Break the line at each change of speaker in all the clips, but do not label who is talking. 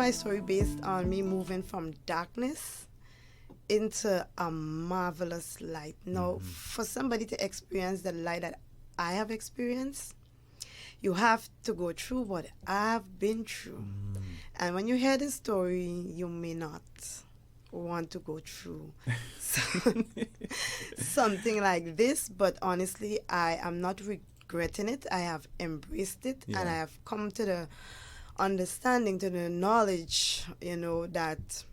my story based on me moving from darkness into a marvelous light. Now, for somebody to experience the light that I have experienced, you have to go through what I've been through. And when you hear the story, you may not want to go through something like this, but honestly, I am not regretting it. I have embraced it, and I have come to the understanding, to the knowledge, that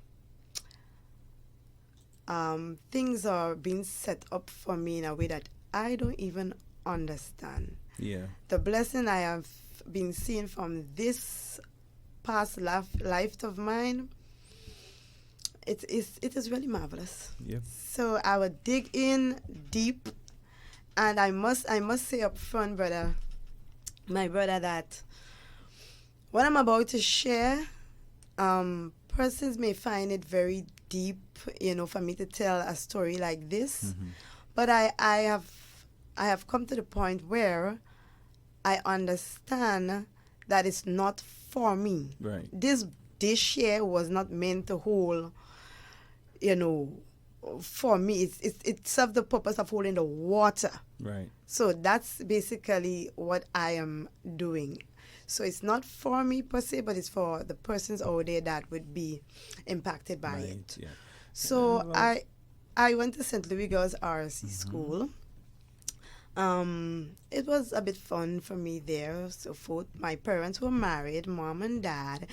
things are being set up for me in a way that I don't even understand.
Yeah.
The blessing I have been seeing from this past life of mine, it is really marvelous.
Yep.
So I will dig in deep, and I must say up front, my brother, that what I'm about to share, persons may find it very deep, for me to tell a story like this. But I have come to the point where I understand that it's not for me.
Right.
This dish here was not meant to hold, for me. It served the purpose of holding the water.
Right.
So that's basically what I am doing. So it's not for me per se, but it's for the persons out there that would be impacted by it.
Yeah.
So I went to St. Louis Girls RC School. It was a bit fun for me there. So my parents were married, mom and dad.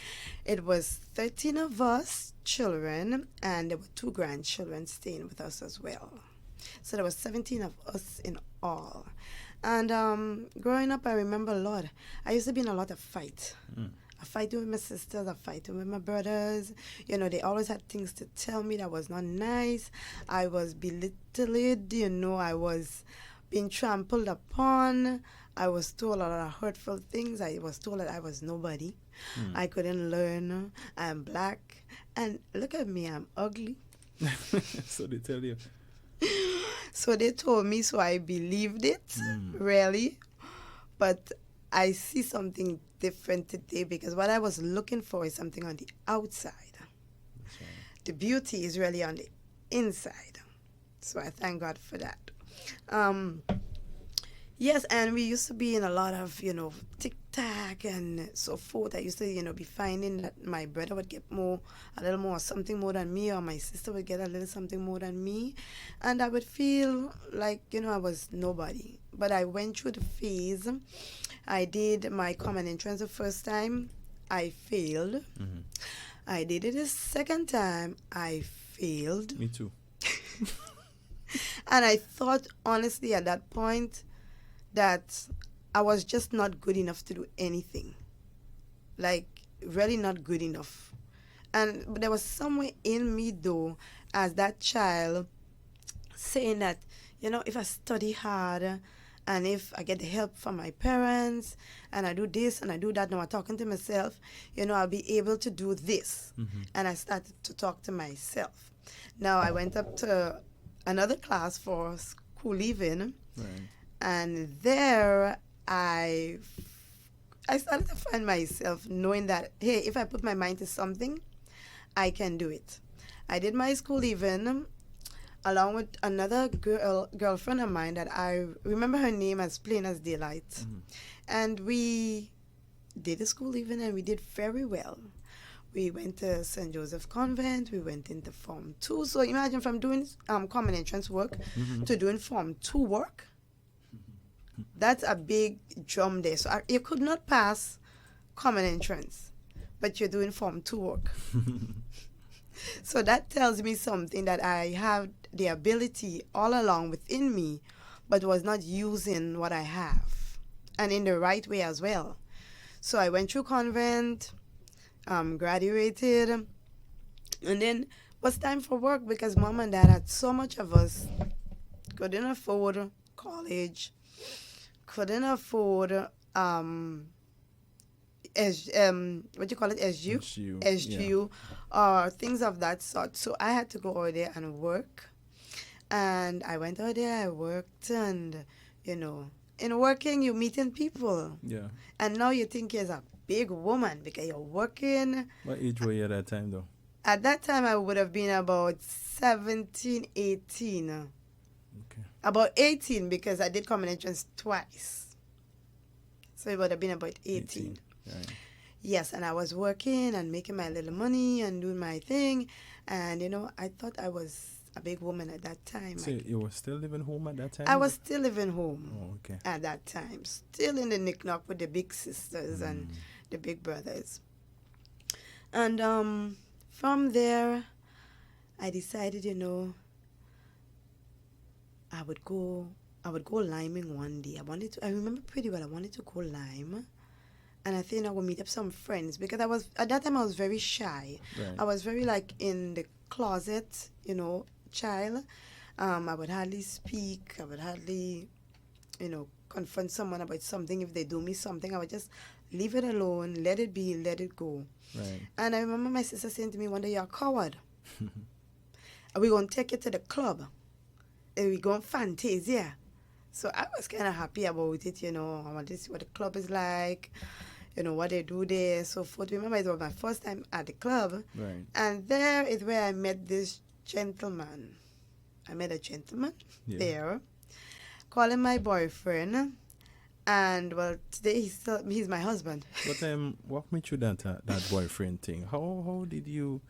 It was 13 of us children, and there were 2 grandchildren staying with us as well. So there was 17 of us in all. And growing up, I remember a lot. I used to be in a lot of fight. I fight with my sisters, I fight with my brothers. They always had things to tell me that was not nice. I was belittled, I was being trampled upon. I was told a lot of hurtful things. I was told that I was nobody. I couldn't learn. I'm black. And look at me, I'm ugly.
So they tell you.
So they told me, so I believed it, really. But I see something different today, because what I was looking for is something on the outside.
That's right.
The beauty is really on the inside. So I thank God for that. Yes, and we used to be in a lot of, tic-tac and so forth. I used to, be finding that my brother would get a little more, something more than me, or my sister would get a little something more than me. And I would feel like, I was nobody. But I went through the phase. I did my common entrance the first time. I failed. I did it the second time. I failed.
Me too.
And I thought, honestly, at that point, that I was just not good enough to do anything. Like, really not good enough. But there was somewhere in me, though, as that child, saying that, if I study hard, and if I get the help from my parents, and I do this and I do that, now I'm talking to myself, I'll be able to do this. And I started to talk to myself. Now, I went up to another class for school leaving.
Right.
And there I started to find myself knowing that, hey, if I put my mind to something, I can do it. I did my school leaving along with another girlfriend of mine that I remember her name as plain as daylight. And we did the school leaving, and we did very well. We went to St. Joseph Convent. We went into Form 2. So imagine from doing common entrance work to doing Form 2 work. That's a big jump there. So you could not pass common entrance, but you're doing Form 2 work. So that tells me something, that I have the ability all along within me, but was not using what I have, and in the right way as well. So I went through convent, graduated, and then was time for work, because mom and dad had so much of us, couldn't afford college, couldn't afford SGU, or things of that sort. So I had to go out there and work. And I went out there, I worked, and, in working, you're meeting people.
Yeah.
And now you think it's a big woman because you're working.
What age were you at that time, though?
At that time, I would have been about 17, 18.
Okay.
About 18 because I did common entrance twice. So it would have been about 18.
Right.
Yes, and I was working and making my little money and doing my thing. And, I thought I was a big woman at that time.
So you were still living home at that time?
I was still living home
Oh, okay.
at that time. Still in the knick-knack with the big sisters and the big brothers. And from there, I decided, I would go liming one day. I remember pretty well, I wanted to go lime. And I think I would meet up some friends because at that time I was very shy.
Right.
I was very in the closet, child. I would hardly speak. I would hardly, confront someone about something. If they do me something, I would just leave it alone, let it be, let it go.
Right.
And I remember my sister saying to me one day, "You're a coward. We're going to take you to the club. And we're going Fantasia." So I was kind of happy about it, I wanted to see what the club is like, what they do there, so forth. Remember, it was my first time at the club.
Right.
And there is where I met this gentleman. I met a gentleman there, call him my boyfriend. And, well, today he's my husband.
But walk me through that boyfriend thing. How did you,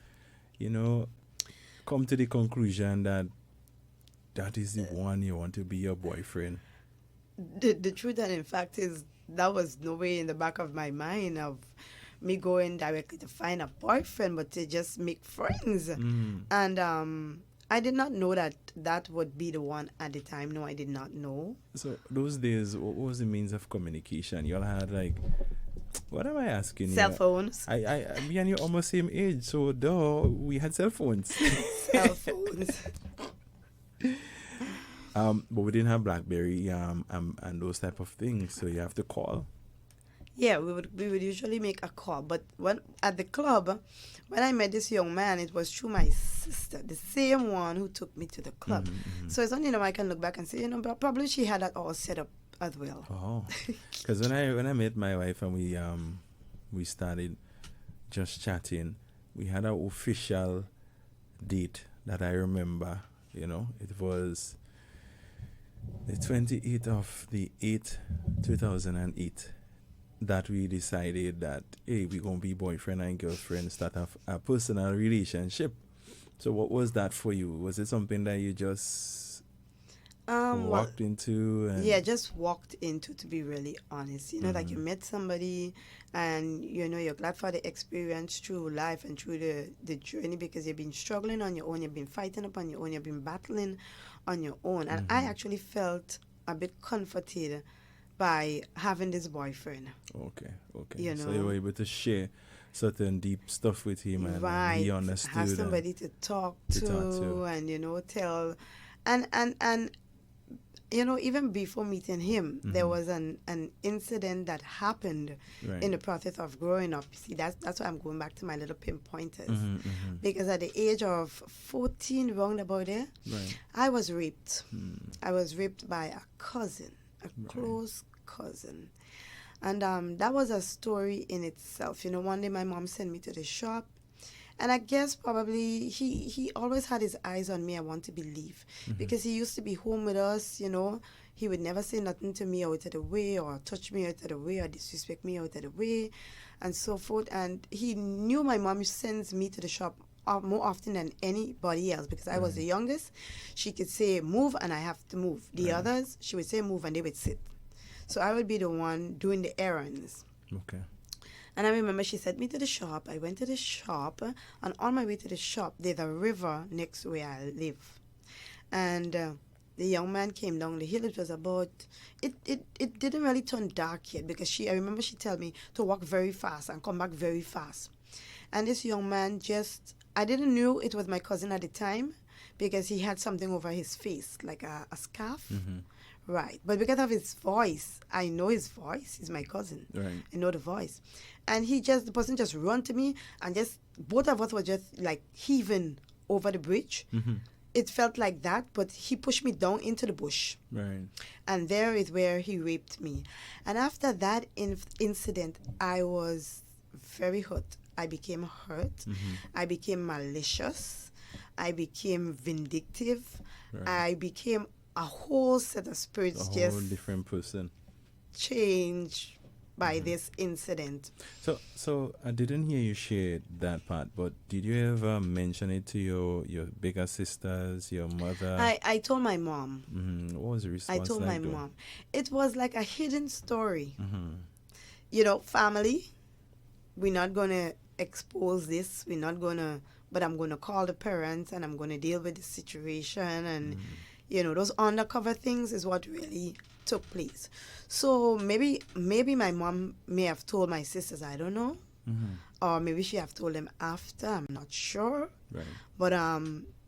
come to the conclusion that is the one you want to be your boyfriend?
The truth and in fact is that was no way in the back of my mind of me going directly to find a boyfriend, but to just make friends. And I did not know that would be the one at the time. No, I did not know.
So those days, what was the means of communication? Y'all had what am I asking you?
Cell phones.
Me and you almost same age, so we had cell phones.
Cell phones.
But we didn't have BlackBerry and those type of things, so you have to call.
Yeah, we would usually make a call, but when at the club, when I met this young man, it was through my sister, the same one who took me to the club. So it's only I can look back and say, but probably she had that all set up as well.
Oh, because when I met my wife and we started just chatting, we had an official date that I remember. It was the 28th of the 8th, 2008, that we decided that, hey, we're going to be boyfriend and girlfriend, start a personal relationship. So what was that for you? Was it something that you just walked into?
Yeah, just walked into, to be really honest. Like you met somebody and, you're glad for the experience through life and through the journey because you've been struggling on your own, you've been fighting up on your own, you've been battling on your own. And I actually felt a bit comforted by having this boyfriend.
Okay. So you were able to share certain deep stuff with him and he understood.
Have somebody to talk to and, tell. And even before meeting him, there was an incident that happened in the process of growing up. You see, that's why I'm going back to my little pinpointers. Because at the age of 14, round about there, I was raped. I was raped by a cousin, a close cousin. And that was a story in itself. One day my mom sent me to the shop. And I guess probably he always had his eyes on me, I want to believe. Because he used to be home with us, He would never say nothing to me out of the way or touch me out of the way or disrespect me out of the way and so forth. And he knew my mom sends me to the shop more often than anybody else because I was the youngest. She could say move and I have to move. The others, she would say move and they would sit. So I would be the one doing the errands.
Okay.
And I remember she sent me to the shop. I went to the shop, and on my way to the shop, there's a river next to where I live. And the young man came down the hill. It was about, it didn't really turn dark yet because I remember she told me to walk very fast and come back very fast. And this young man I didn't know it was my cousin at the time because he had something over his face, like a scarf. Right. But because of his voice, I know his voice. He's my cousin.
Right.
I know the voice. And the person run to me and both of us were just like heaving over the bridge. it felt like that, but he pushed me down into the bush.
Right.
And there is where he raped me. And after that incident, I was very hurt. I became hurt.
Mm-hmm.
I became malicious. I became vindictive.
Right.
I became a whole set of spirits
A
just
whole different person.
changed by this incident.
So I didn't hear you share that part, but did you ever mention it to your bigger sisters, your mother?
I told my mom.
Mm-hmm. What was the response?
I told
like
my
though?
mom. It was like a hidden story.
Mm-hmm.
You know, family, we're not going to expose this. We're not going to, but I'm going to call the parents and I'm going to deal with the situation. And, you know, those undercover things is what really took place. So maybe my mom may have told my sisters, I don't know.
Mm-hmm.
Or maybe she have told them after, I'm not sure.
Right.
But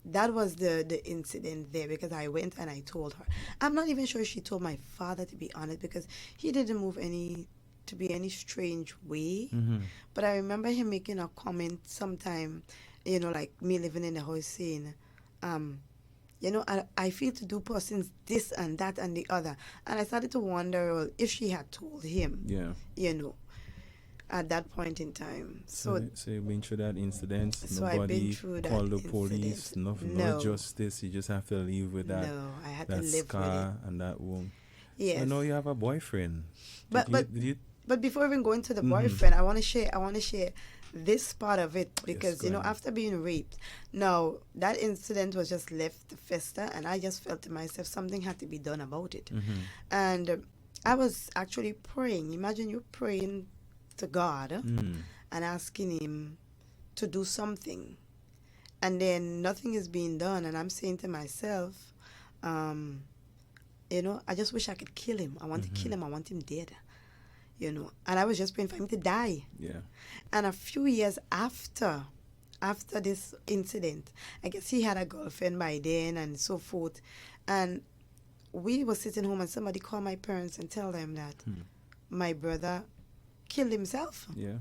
that was the incident there, because I went and I told her. I'm not even sure she told my father, to be honest, because he didn't move any strange way.
Mm-hmm.
But I remember him making a comment sometime, you know, like me living in the house saying, you know, I feel to do persons this and that and the other. And I started to wonder, well, if she had told him,
Yeah.
you know, at that point in time. So
you've been through that incident.
So I've
Nobody
been through that
called the police. No
No.
justice. You just have to live with that.
No, I had to
That
live with
scar and that wound.
Yes.
I know you have a boyfriend.
But
Did you
But before even going to the
Mhm.
boyfriend, I want to share this part of it, because
go
you know,
ahead.
after being raped, now that incident was just left to fester, and I just felt to myself something had to be done about it.
Mhm.
And I was actually praying. Imagine you praying to God
Mm.
and asking Him to do something, and then nothing is being done, and I'm saying to myself, you know, I just wish I could kill him. I want to kill him. I want him dead. You know, and I was just praying for him to die.
Yeah.
And a few years after this incident, I guess he had a girlfriend by then and so forth. And we were sitting home and somebody called my parents and tell them that my brother killed himself.
Yeah.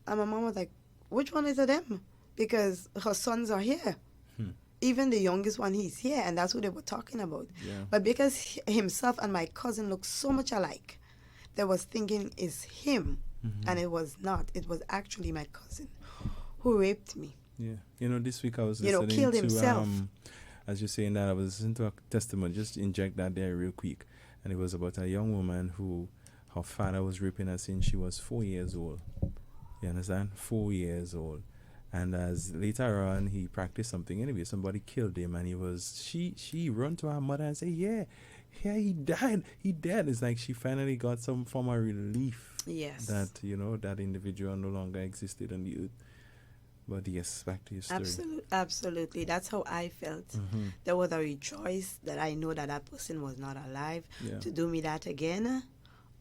And my mom was like, which one is of them? Because her sons are here.
Hmm.
Even the youngest one, he's here. And that's what they were talking about.
Yeah.
But because himself and my cousin look so much alike, they was thinking it's him. And it was not. It was actually my cousin who raped me.
Yeah. You know, this week I was
You know,
listening
killed
to
himself.
as you're saying that, I was listening to a testimony, just inject that there real quick. And it was about a young woman who her father was raping her since she was 4 years old. You understand? 4 years old. And as later on he practiced something anyway, somebody killed him, and she run to her mother and say, yeah, he died. He dead. It's like she finally got some form of relief.
Yes.
That, you know, that individual no longer existed on the earth. But yes, back to your story.
Absolutely. That's how I felt.
Mm-hmm.
There was a rejoice that I know that that person was not alive
Yeah.
to do me that again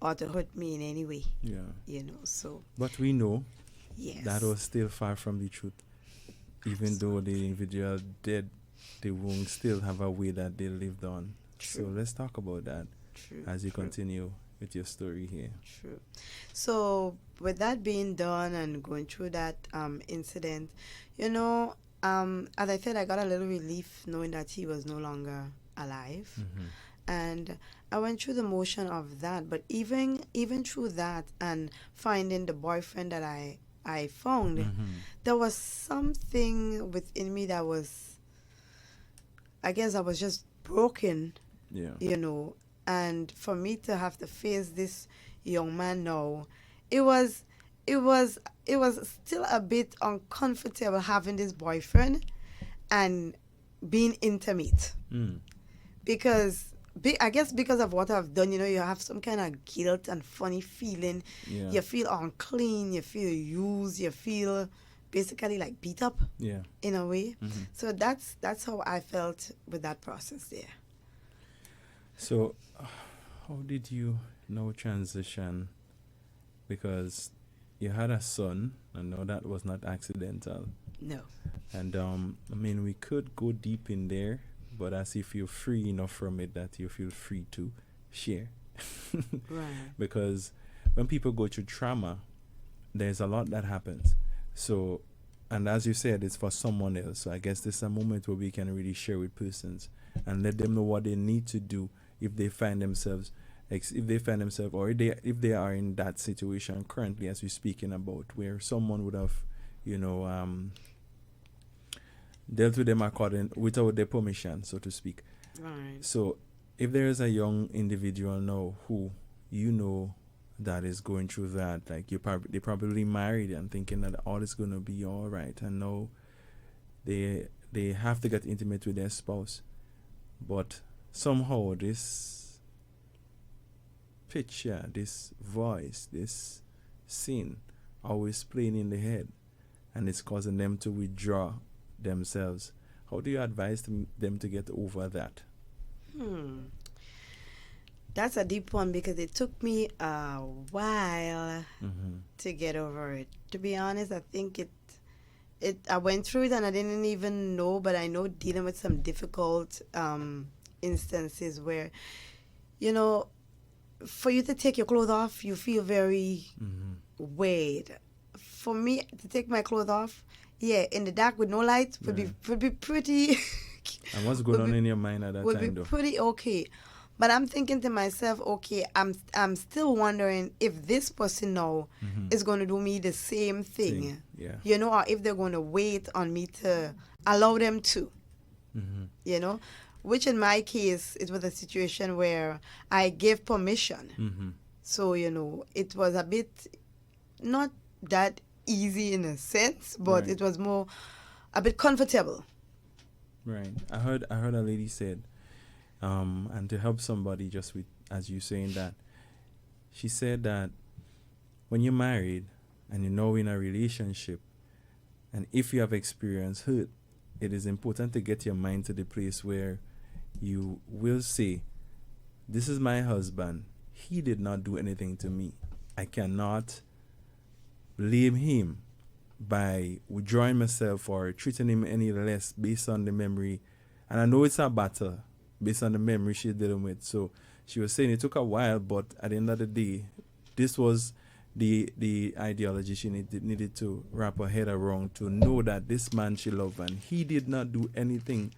or to hurt me in any way.
Yeah.
You know, so
But we know
yes.
that was still far from the truth. Even though the individual dead, the wound still have a way that they lived on.
True.
So let's talk about that
True.
as you
True.
continue with your story here.
True. So with that being done and going through that incident, you know, as I said, I got a little relief knowing that he was no longer alive.
Mm-hmm.
And I went through the motion of that. But even through that and finding the boyfriend that I found,
Mm-hmm.
there was something within me that was, I guess I was just broken,
Yeah.
you know. And for me to have to face this young man now, it was still a bit uncomfortable having this boyfriend and being intimate.
Mm.
Because I guess because of what I've done, you know, you have some kind of guilt and funny feeling.
Yeah.
You feel unclean, you feel used, you feel basically like beat up
Yeah.
in a way.
Mm-hmm.
So that's how I felt with that process there.
So, how did you now transition? Because you had a son, and no, that was not accidental.
No.
And I mean, we could go deep in there, but as if you're free enough from it that you feel free to share.
Right.
Because when people go through trauma, there's a lot that happens. So and as you said, it's for someone else. So I guess this is a moment where we can really share with persons and let them know what they need to do if they find themselves, or if they are in that situation currently, as we're speaking about, where someone would have, you know, dealt with them according without their permission, so to speak.
Right.
So, if there is a young individual now who you know that is going through that, like they probably married and thinking that all is gonna be all right, and now they have to get intimate with their spouse, but somehow this picture, this voice, this scene always playing in the head, and it's causing them to withdraw themselves. How do you advise them to get over that?
That's a deep one because it took me a while
Mm-hmm.
to get over it. To be honest, I think I went through it and I didn't even know, but I know dealing with some difficult instances where, you know, for you to take your clothes off, you feel very
Mm-hmm.
weighed. For me to take my clothes off, yeah, in the dark with no light would
Right.
be pretty
And what's going
would
on
be
in your mind at that
would be
time, though?
pretty okay. But I'm thinking to myself, okay, I'm still wondering if this person now
Mm-hmm.
is going to do me the same thing,
Yeah.
you know, or if they're going to wait on me to allow them to,
Mm-hmm.
you know, which in my case, it was a situation where I gave permission.
Mm-hmm.
So, you know, it was a bit not that easy in a sense, but
Right.
it was more a bit comfortable.
Right. I heard a lady said, and to help somebody just with as you saying that, she said that when you're married and you know in a relationship, and if you have experienced hurt, it is important to get your mind to the place where you will say, "This is my husband. He did not do anything to me. I cannot blame him by withdrawing myself or treating him any less based on the memory." And I know it's a battle based on the memory she's dealing with. So she was saying it took a while, but at the end of the day, this was the ideology she needed to wrap her head around, to know that this man she loved and he did not do anything.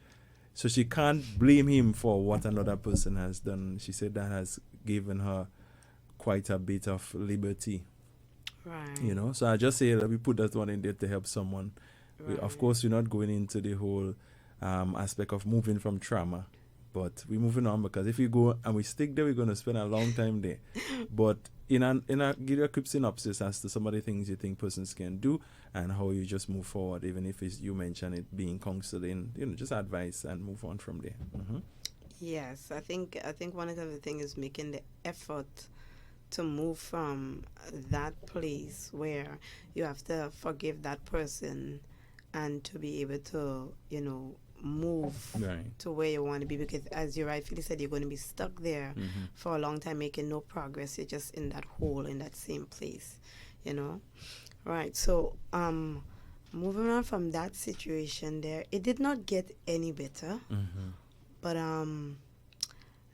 So she can't blame him for what another person has done. She said that has given her quite a bit of liberty.
Right.
So I just say that we put that one in there to help someone. Of course, we're not going into the whole aspect of moving from trauma, but we're moving on, because if we go and we stick there, we're going to spend a long time there. But give you a quick synopsis as to some of the things you think persons can do and how you just move forward, even if you mention it being counseling, just advice and move on from there. Mm-hmm.
Yes, I think one of the things is making the effort to move from that place where you have to forgive that person and to be able to, move
Right.
to where you want to be, because as you rightfully said, you're going to be stuck there
Mm-hmm.
for a long time making no progress. You're just in that hole, in that same place, right? So moving on from that situation there, it did not get any better,
Mm-hmm.
but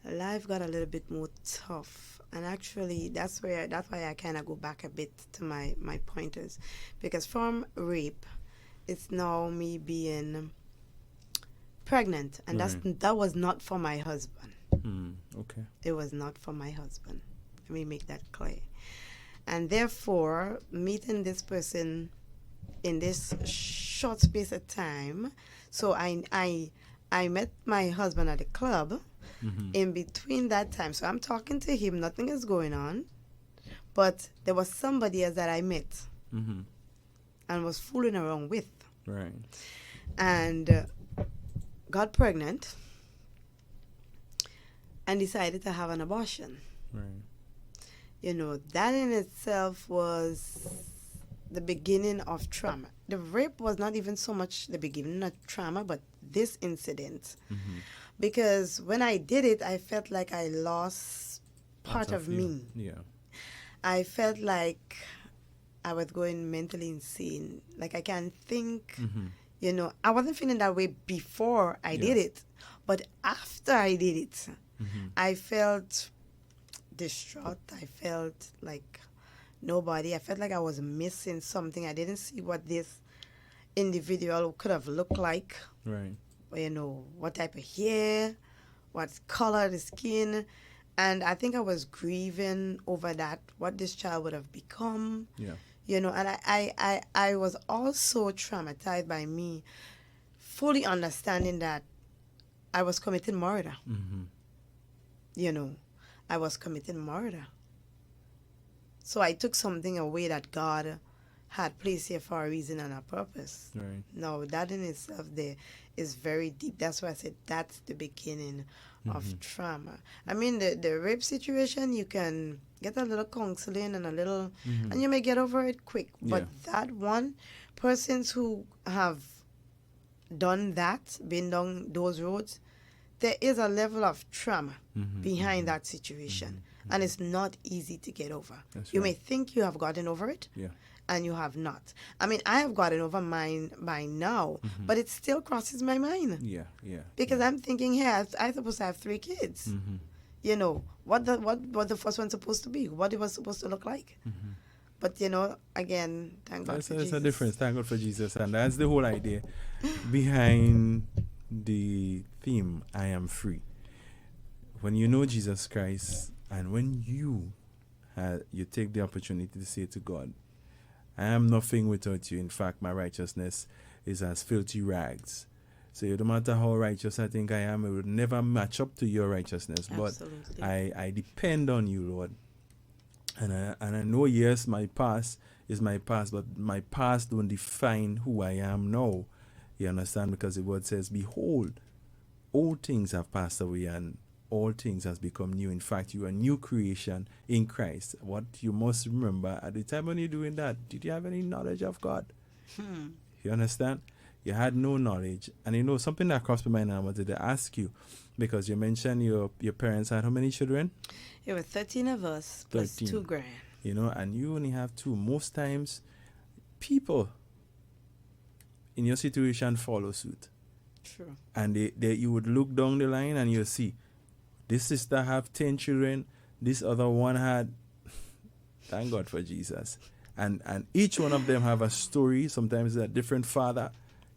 life got a little bit more tough. And actually that's why I kind of go back a bit to my pointers, because from rape, it's now me being pregnant, and
Right.
that was not for my husband.
Okay.
It was not for my husband. Let me make that clear. And therefore, meeting this person in this short space of time, so I met my husband at the club.
Mm-hmm.
In between that time, so I'm talking to him, nothing is going on, but there was somebody else that I met
Mm-hmm.
and was fooling around with,
Right.
and got pregnant and decided to have an abortion.
Right.
That in itself was the beginning of trauma. The rape was not even so much the beginning of trauma, but this incident.
Mm-hmm.
Because when I did it, I felt like I lost part of
you.
me.
Yeah.
I felt like I was going mentally insane. Like I can't think.
Mm-hmm.
I wasn't feeling that way before I did it. But after I did it,
Mm-hmm.
I felt distraught. I felt like nobody. I felt like I was missing something. I didn't see what this, individual could have looked like,
Right.
what type of hair, what color the skin. And I think I was grieving over that, what this child would have become,
Yeah.
and I was also traumatized by me fully understanding that I was committing murder.
Mm-hmm.
I was committing murder. So I took something away that God had placed here for a reason and a purpose.
Right.
No, that in itself there is very deep. That's why I said that's the beginning of trauma. I mean, the rape situation, you can get a little counseling and a little, and you may get over it quick. But that one, persons who have done that, been down those roads, there is a level of trauma behind that situation. And it's not easy to get over.
That's
You
right.
may think you have gotten over it,
Yeah.
and you have not. I mean, I have gotten over mine by now, but it still crosses my mind.
Yeah. Yeah.
Because I'm thinking, hey, I'm supposed to have 3 kids. What the first one supposed to be? What it was supposed to look like? But again, thank God
That's
for
a
Jesus.
difference. Thank God for Jesus. And that's the whole idea behind the theme, I am free. When you know Jesus Christ and when you take the opportunity to say to God, I am nothing without you. In fact, my righteousness is as filthy rags. So no matter how righteous I think I am, it will never match up to your righteousness.
Absolutely.
But I depend on you, Lord. And I know, yes, my past is my past, but my past don't define who I am now. You understand? Because the word says, behold, all things have passed away and all things has become new. In fact, you are a new creation in Christ. What you must remember, at the time when you're doing that, did you have any knowledge of God? You understand? You had no knowledge. And something that crossed my mind, I wanted to ask you, because you mentioned your parents had how many children?
There were 13 of us plus
13.
2 grand.
And you only have 2. Most times, people in your situation follow suit.
True.
And you would look down the line and you see, this sister have 10 children, this other one had, thank God for Jesus. And each one of them have a story, sometimes a different father,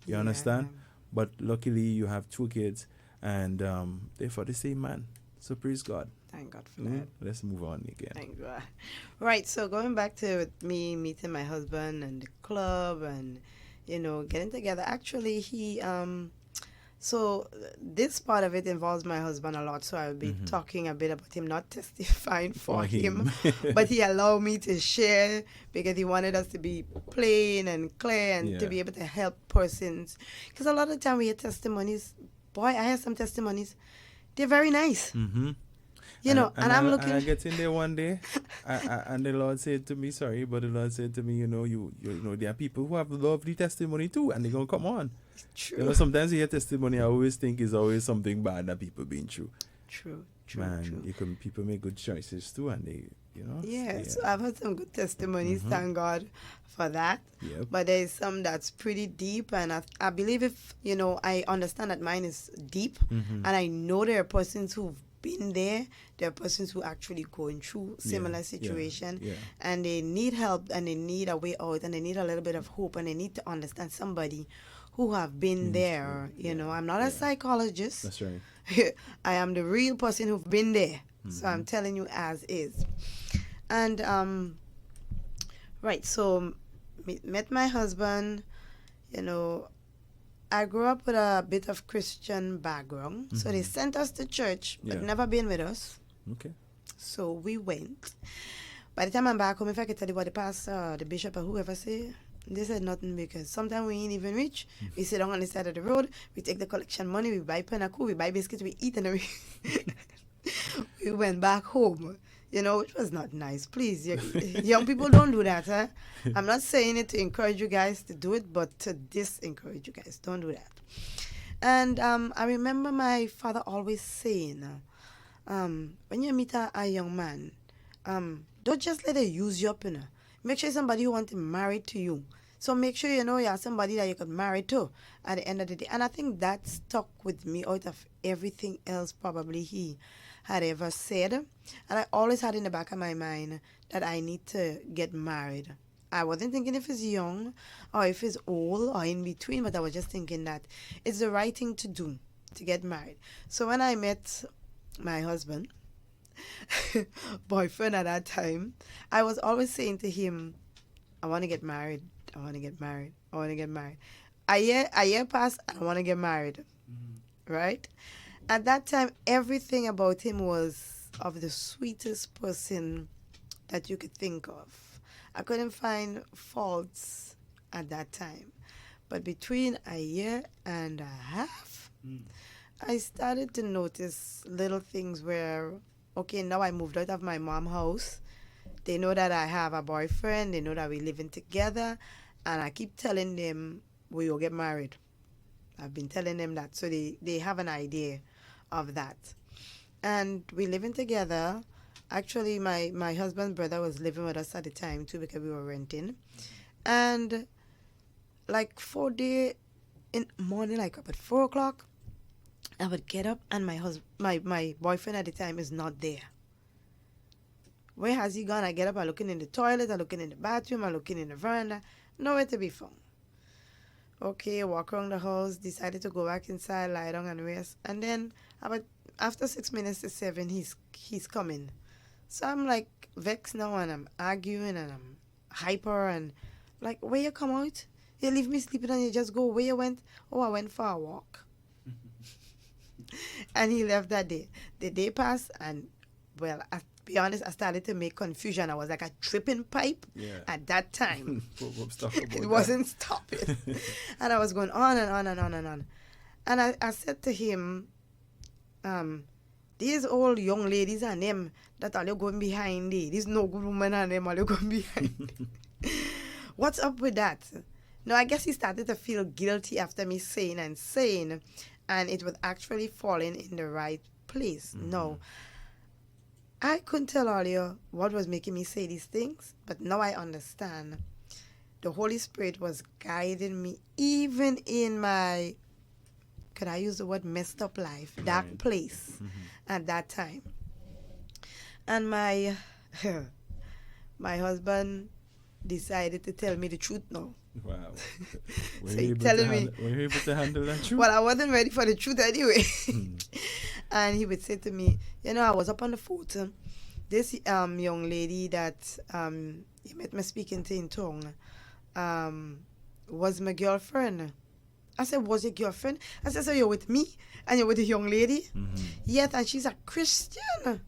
you understand? But luckily you have 2 kids and they're for the same man. So praise God.
Thank God for that.
Let's move on again.
Thank God. Right, so going back to me meeting my husband and the club and, getting together. Actually, he, so this part of it involves my husband a lot. So I'll be talking a bit about him, not testifying for him. But he allowed me to share because he wanted us to be plain and clear and to be able to help persons. Because a lot of the time we hear testimonies. Boy, I hear some testimonies. They're very nice. And I'm looking.
And I get in there one day, and the Lord said to me, sorry, but the Lord said to me, you there are people who have lovely testimony too, and they're going to come on.
True.
Sometimes you hear testimony, I always think it's always something bad that people been through.
True.
Man, people make good choices too, and they,
So I've heard some good testimonies, thank God for that.
Yep.
But there's some that's pretty deep, and I believe if, I understand that mine is deep, and I know there are persons who've been there, are persons who actually going through similar situation, and they need help, and they need a way out, and they need a little bit of hope, and they need to understand somebody who have been there. I'm not a psychologist.
That's right.
I am the real person who've been there. So I'm telling you as is. And right, so met my husband. I grew up with a bit of Christian background. So they sent us to church, but never been with us.
Okay.
So we went. By the time I'm back home, if I could tell you what the pastor, the bishop, or whoever say, they said nothing, because sometimes we ain't even rich. We sit down on the side of the road, we take the collection money, we buy penaku, we buy biscuits, we eat, and we went back home. Which was not nice. Please, young people, don't do that. Huh? I'm not saying it to encourage you guys to do it, but to disencourage you guys. Don't do that. And I remember my father always saying, when you meet a young man, don't just let her use you up. Make sure somebody who wants to marry to you. So make sure you have somebody that you could marry to at the end of the day. And I think that stuck with me out of everything else probably he had ever said. And I always had in the back of my mind that I need to get married I wasn't thinking if he's young or if he's old or in between, but I was just thinking that it's the right thing to do to get married. So when I met my husband, boyfriend at that time, I was always saying to him, I want to get married. I want to get married. I want to get married. A year passed and I want to get married. Right? At that time, everything about him was of the sweetest person that you could think of. I couldn't find faults at that time. But between a year and a half, I started to notice little things where, okay, now I moved out of my mom's house. They know that I have a boyfriend. They know that we're living together. And I keep telling them we will get married. I've been telling them that. So they have an idea of that. And we're living together. Actually, my husband's brother was living with us at the time too because we were renting. And like 4 days in the morning, like up at 4 o'clock, I would get up and my boyfriend at the time is not there. Where has he gone? I get up, I'm looking in the toilet, I'm looking in the bathroom, I'm looking in the veranda. Nowhere to be found. Okay, walk around the house, decided to go back inside, lie down and rest. And then after 6 minutes to 7, he's coming. So I'm like vexed now and I'm arguing and I'm hyper and like, where you come out? You leave me sleeping and you just go. Where you went? Oh, I went for a walk. And he left that day. The day passed and, well, to be honest, I started to make confusion. I was like a tripping pipe at that time. It wasn't stopping. And I was going on and on and on and on. And I said to him, these old young ladies and them that are going behind thee. These no good women and them are going behind. What's up with that? No, I guess he started to feel guilty after me saying, and it was actually falling in the right place. No. I couldn't tell earlier what was making me say these things, but now I understand. The Holy Spirit was guiding me even in my, could I use the word messed up life, dark place at that time. And my husband decided to tell me the truth now.
Wow.
Were you
able to handle that truth?
Well, I wasn't ready for the truth anyway. And he would say to me, I was up on the phone. This young lady that you met me speaking to in tongue was my girlfriend. I said, was your girlfriend? I said, so you're with me and you're with a young lady? Yes, and she's a Christian.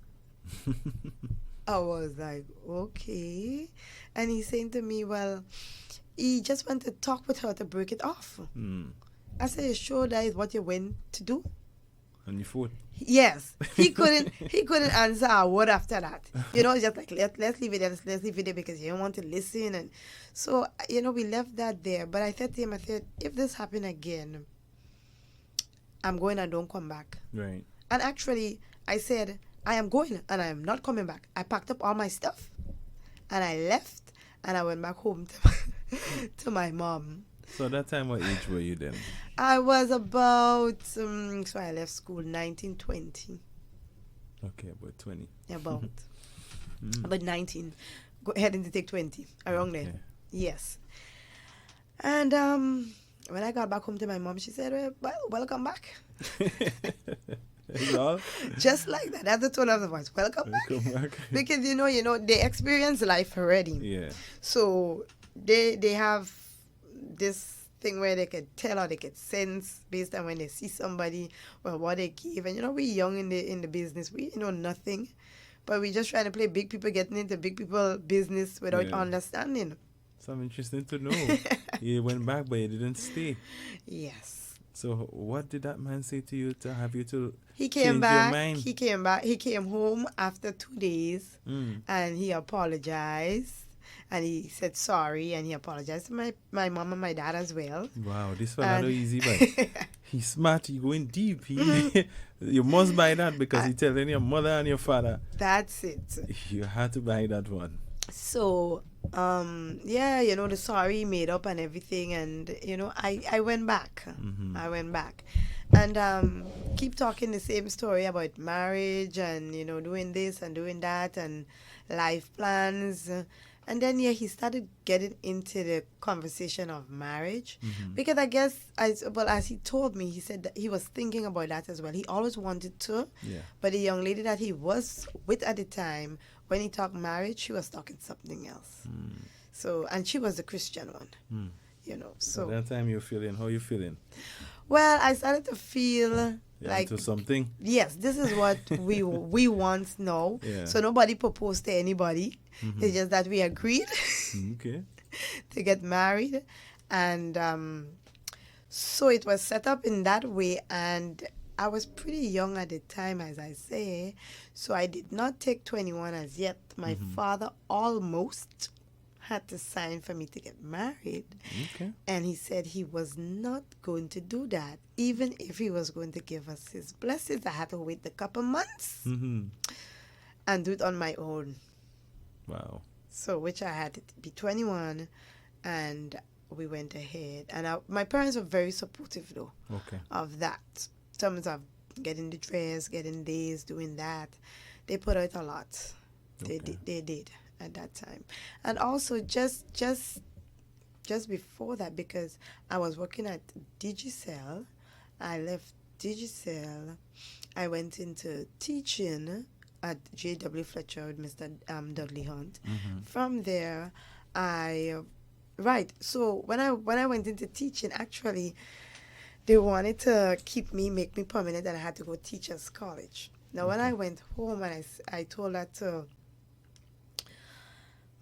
I was like, okay. And he's saying to me, well, he just went to talk with her to break it off. I said, you sure that is what you went to do?
On your phone?
Yes. He couldn't answer a word after that. Just like, let's leave it there. Let's leave it there because you don't want to listen. And so, we left that there. But I said to him, if this happen again, I'm going and don't come back.
Right.
And actually, I said, I am going and I am not coming back. I packed up all my stuff and I left and I went back home to my mom.
So at that time, what age were you then?
I was about, so I left school 1920.
Okay, about 20.
About. About 19. Heading to take 20. Around there. Yes. And when I got back home to my mom, she said, well, welcome back.
All?
Just like that. That's the tone of the voice. Welcome back. Because, they experience life already. Yeah. So they have this thing where they can tell or they can sense based on when they see somebody or what they give. And, we're young in the business. We know nothing. But we're just trying to play big people, getting into big people business without understanding.
Something interesting to know. You went back, but you didn't stay.
Yes.
So what did that man say to you to have you to
He came back.
Your mind?
He came back. He came home after 2 days and he apologized. And he said sorry and he apologized to my mom and my dad as well.
Wow, this one not easy, but he's smart. He going deep. You must buy that because he telling your mother and your father.
That's it.
You had to buy that one.
So, the sorry made up and everything. And, I went back. I went back. And keep talking the same story about marriage and, doing this and doing that and life plans. And then yeah, he started getting into the conversation of marriage,
Mm-hmm.
because I guess as he told me, he said that he was thinking about that as well. He always wanted to,
Yeah.
but the young lady that he was with at the time, when he talked marriage, she was talking something else.
Mm.
So, and she was the Christian one,
Mm.
So
At that time, you're feeling, how you feeling?
well, I started to feel
You
like,
into something?
yes, this is what we want now.
Yeah.
So nobody proposed to anybody.
Mhm.
It's just that we agreed
Okay.
to get married, and so it was set up in that way. And I was pretty young at the time, as I say, so I did not take 21 as yet. My father almost had to sign for me to get married.
Okay.
And he said he was not going to do that. Even if he was going to give us his blessings, I had to wait a couple months
Mm-hmm.
and do it on my own.
Wow.
So, which I had to be 21, and we went ahead. And my parents were very supportive, though,
Okay.
of that. In terms of getting the dress, getting this, doing that. They put out a lot. They
Okay.
did at that time. And also just before that, because I was working at Digicel, I left Digicel. I went into teaching at J.W. Fletcher with Mr. Dudley Hunt.
Mm-hmm.
From there, so when I went into teaching, actually, they wanted to make me permanent, and I had to go teachers college. Now, when
Okay.
I went home and I told that to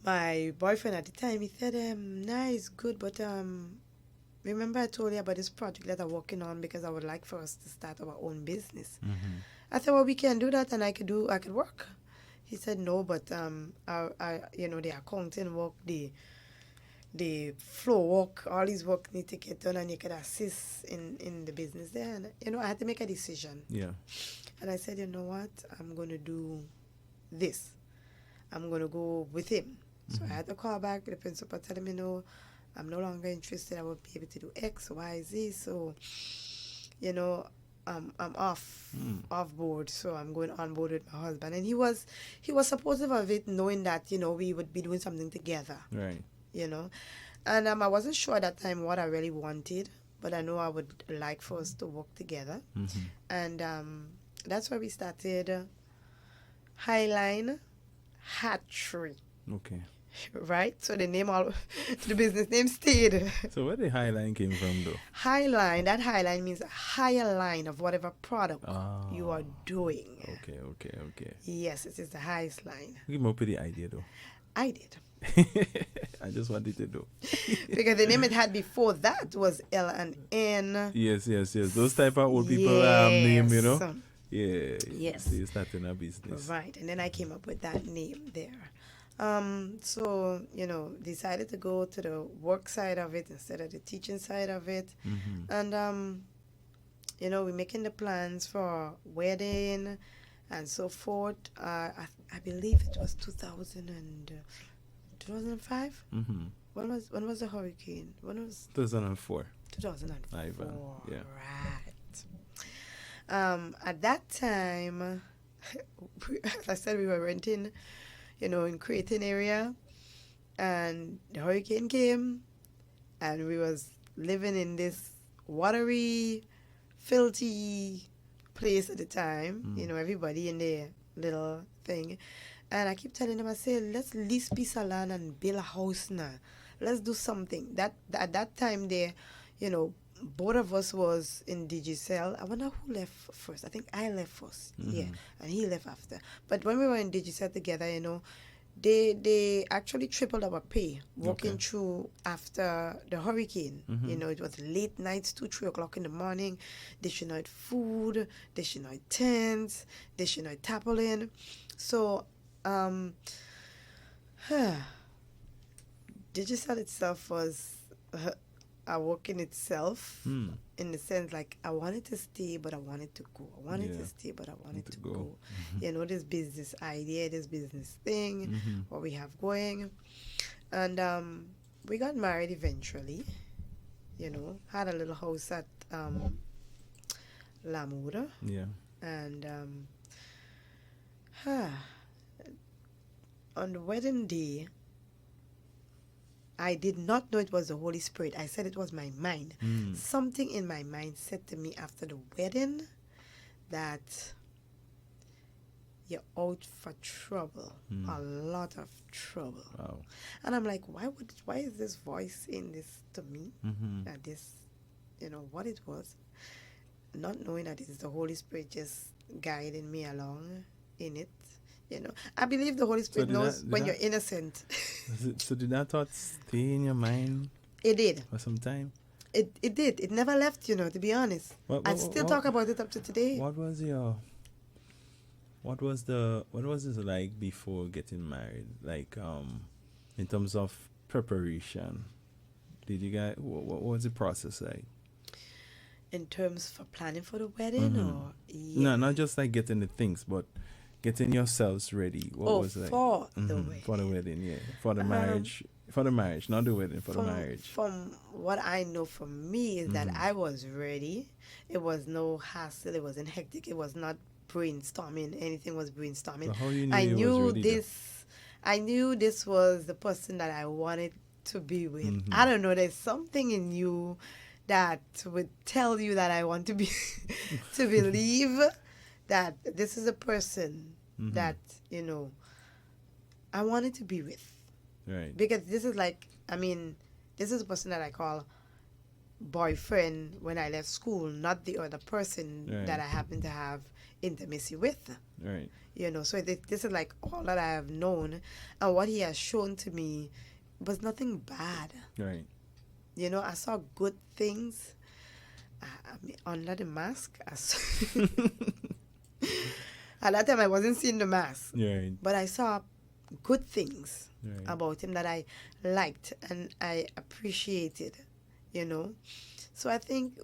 my boyfriend at the time, he said, nice, good, but remember I told you about this project that I'm working on, because I would like for us to start our own business.
Mm-hmm.
I said, well, we can do that, and I could work. He said, no, but the accounting work, the floor work, all these work need to get done, and you could assist in the business there. And I had to make a decision.
Yeah.
And I said, you know what, I'm going to do this. I'm going to go with him. So I had to call back the principal, telling me, no, I'm no longer interested. I won't be able to do X, Y, Z. So, I'm off board. So I'm going on board with my husband. And he was supportive of it, knowing that, we would be doing something together.
Right.
And I wasn't sure at that time what I really wanted, but I know I would like for us to work together.
Mm-hmm.
And that's where we started Highline Hatchery.
Okay.
Right? So the business name stayed.
So where the Highline came from, though?
That highline means a higher line of whatever product you are doing.
Okay.
Yes, it is the highest line.
Give me up with the idea, though.
I did.
I just wanted to know.
Because the name it had before that was L&N.
Yes. Those type of old people name, Yeah.
Yes.
So you're starting a business.
Right. And then I came up with that name there. So, decided to go to the work side of it instead of the teaching side of it.
Mm-hmm.
And, we're making the plans for wedding and so forth. I believe it was 2005.
Mm-hmm.
When was the hurricane? When was
2004.
2004?
Ivan. Yeah.
Right. At that time, as I said, we were renting, in Creighton area, and the hurricane came, and we was living in this watery, filthy place at the time. Everybody in their little thing. And I keep telling them, I say, let's lease piece of land and build a house now. Let's do something. At that time there, both of us was in Digicel. I wonder who left first. I think I left first.
Mm-hmm.
Yeah. And he left after. But when we were in Digicel together, they actually tripled our pay walking through after the hurricane.
Mm-hmm.
It was late nights, 2-3 o'clock in the morning, dishing out food, dishing out tents, dishing out tarpaulin. So Digicel itself was a work in itself, in the sense like I wanted to stay, but I wanted to go. I wanted to stay, but I wanted to go.
Mm-hmm.
This business idea, this business thing,
Mm-hmm.
what we have going. And we got married eventually, had a little house at Lamour.
Yeah.
And on the wedding day, I did not know it was the Holy Spirit. I said it was my mind.
Mm.
Something in my mind said to me after the wedding that you're out for trouble, a lot of trouble.
Wow.
And I'm like, why is this voice saying this to me?
Mm-hmm.
That this, what it was, not knowing that it's the Holy Spirit just guiding me along in it. I believe the Holy Spirit knows when you're innocent.
So did that thought stay in your mind
It did.
for some time?
It did. It never left, to be honest. I still talk about it up to today.
What was this like before getting married? Like, in terms of preparation, did you guys, what was the process like?
In terms for planning for the wedding, or
No, not just like getting the things, but getting yourselves ready. What was it like?
For the wedding.
For the wedding, yeah. For the marriage, not the wedding, for the marriage.
From what I know for me is that I was ready. It was no hassle. It wasn't hectic. It was not brainstorming. Anything was brainstorming.
So how you knew you was ready
this. I knew this was the person that I wanted to be with.
Mm-hmm.
I don't know. There's something in you that would tell you that I want to be, to believe that this is a person that, I wanted to be with.
Right.
Because this is this is a person that I call boyfriend when I left school, not the other person that I happen to have intimacy with.
Right.
So this is like all that I have known, and what he has shown to me was nothing bad.
Right.
I saw good things. Under the mask, at that time I wasn't seeing the mask.
Right.
But I saw good things
Right.
about him that I liked and I appreciated, So I think,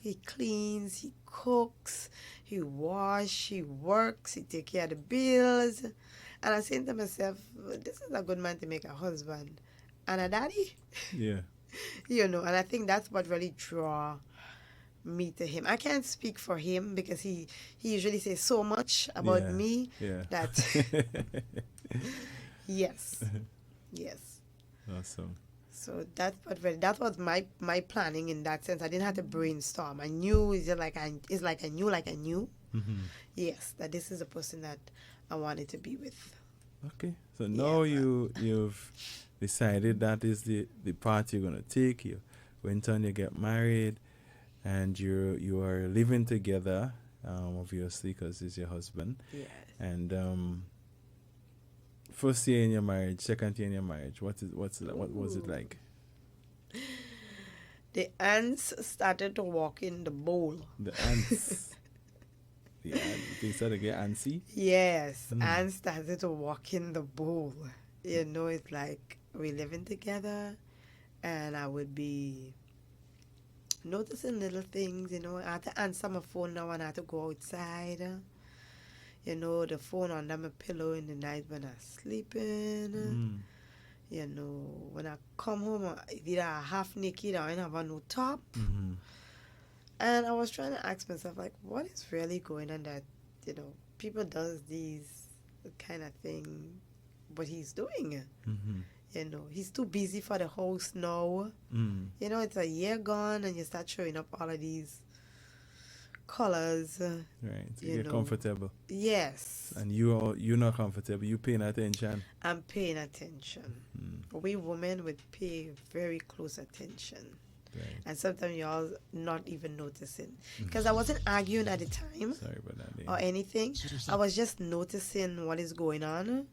he cleans, he cooks, he washes, he works, he takes care of the bills. And I saying to myself, this is a good man to make a husband and a daddy.
Yeah.
And I think that's what really draw me to him. I can't speak for him because he usually says so much about me that yes.
Awesome.
So that was my planning in that sense. I didn't have to brainstorm. I knew it's like I knew.
Mm-hmm.
Yes, that this is a person that I wanted to be with.
Okay. So now you've decided that is the path you're gonna take. You went on, you get married, and you are living together, obviously, because he's your husband.
Yes.
And first year in your marriage, second year in your marriage, what was it like?
The ants started to walk in the bowl.
The ants. They started to get antsy.
Yes, ants started to walk in the bowl. It's like we're living together, and I would be noticing little things. I had to answer my phone now, and I had to go outside. The phone under my pillow in the night when I'm sleeping. When I come home, either I'm half naked or I don't have no top.
Mm-hmm.
And I was trying to ask myself, like, what is really going on that, people does these kind of thing, what he's doing.
Mm-hmm.
He's too busy for the house now. It's a year gone and you start showing up all of these colors.
Right. So you're comfortable.
Yes.
And you're not comfortable. You paying attention.
I'm paying attention. We women would pay very close attention.
Right.
And sometimes y'all not even noticing. Because I wasn't arguing at the time.
Sorry about that.
Or anything. I was just noticing what is going on.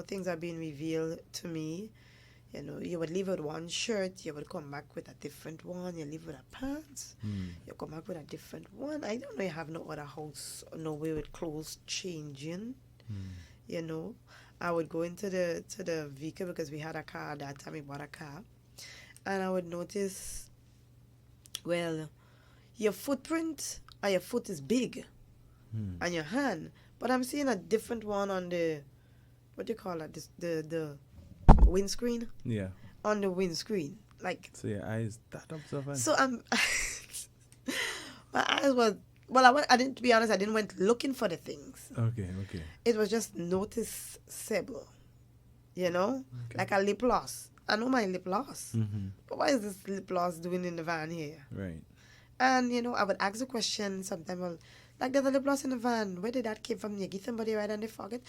Things are being revealed to me. You would leave with one shirt, you would come back with a different one. You leave with a pants, you come back with a different one. I don't know, you have no other house, no way with clothes changing. I would go into the vehicle because we had a car at that time. We bought a car. And I would notice, well, your footprint or your foot is big on your hand. But I'm seeing a different one on the, what do you call it, the windscreen?
Yeah.
On the windscreen. Like.
So your eyes that observant?
So my eyes was, well, I didn't, to be honest, I didn't went looking for the things.
Okay.
It was just noticeable, like a lip gloss. I know my lip gloss.
Mm-hmm.
But what is this lip gloss doing in the van here?
Right.
And, I would ask the question sometimes, well, like, there's a lip gloss in the van. Where did that came from? You give somebody right and they forget.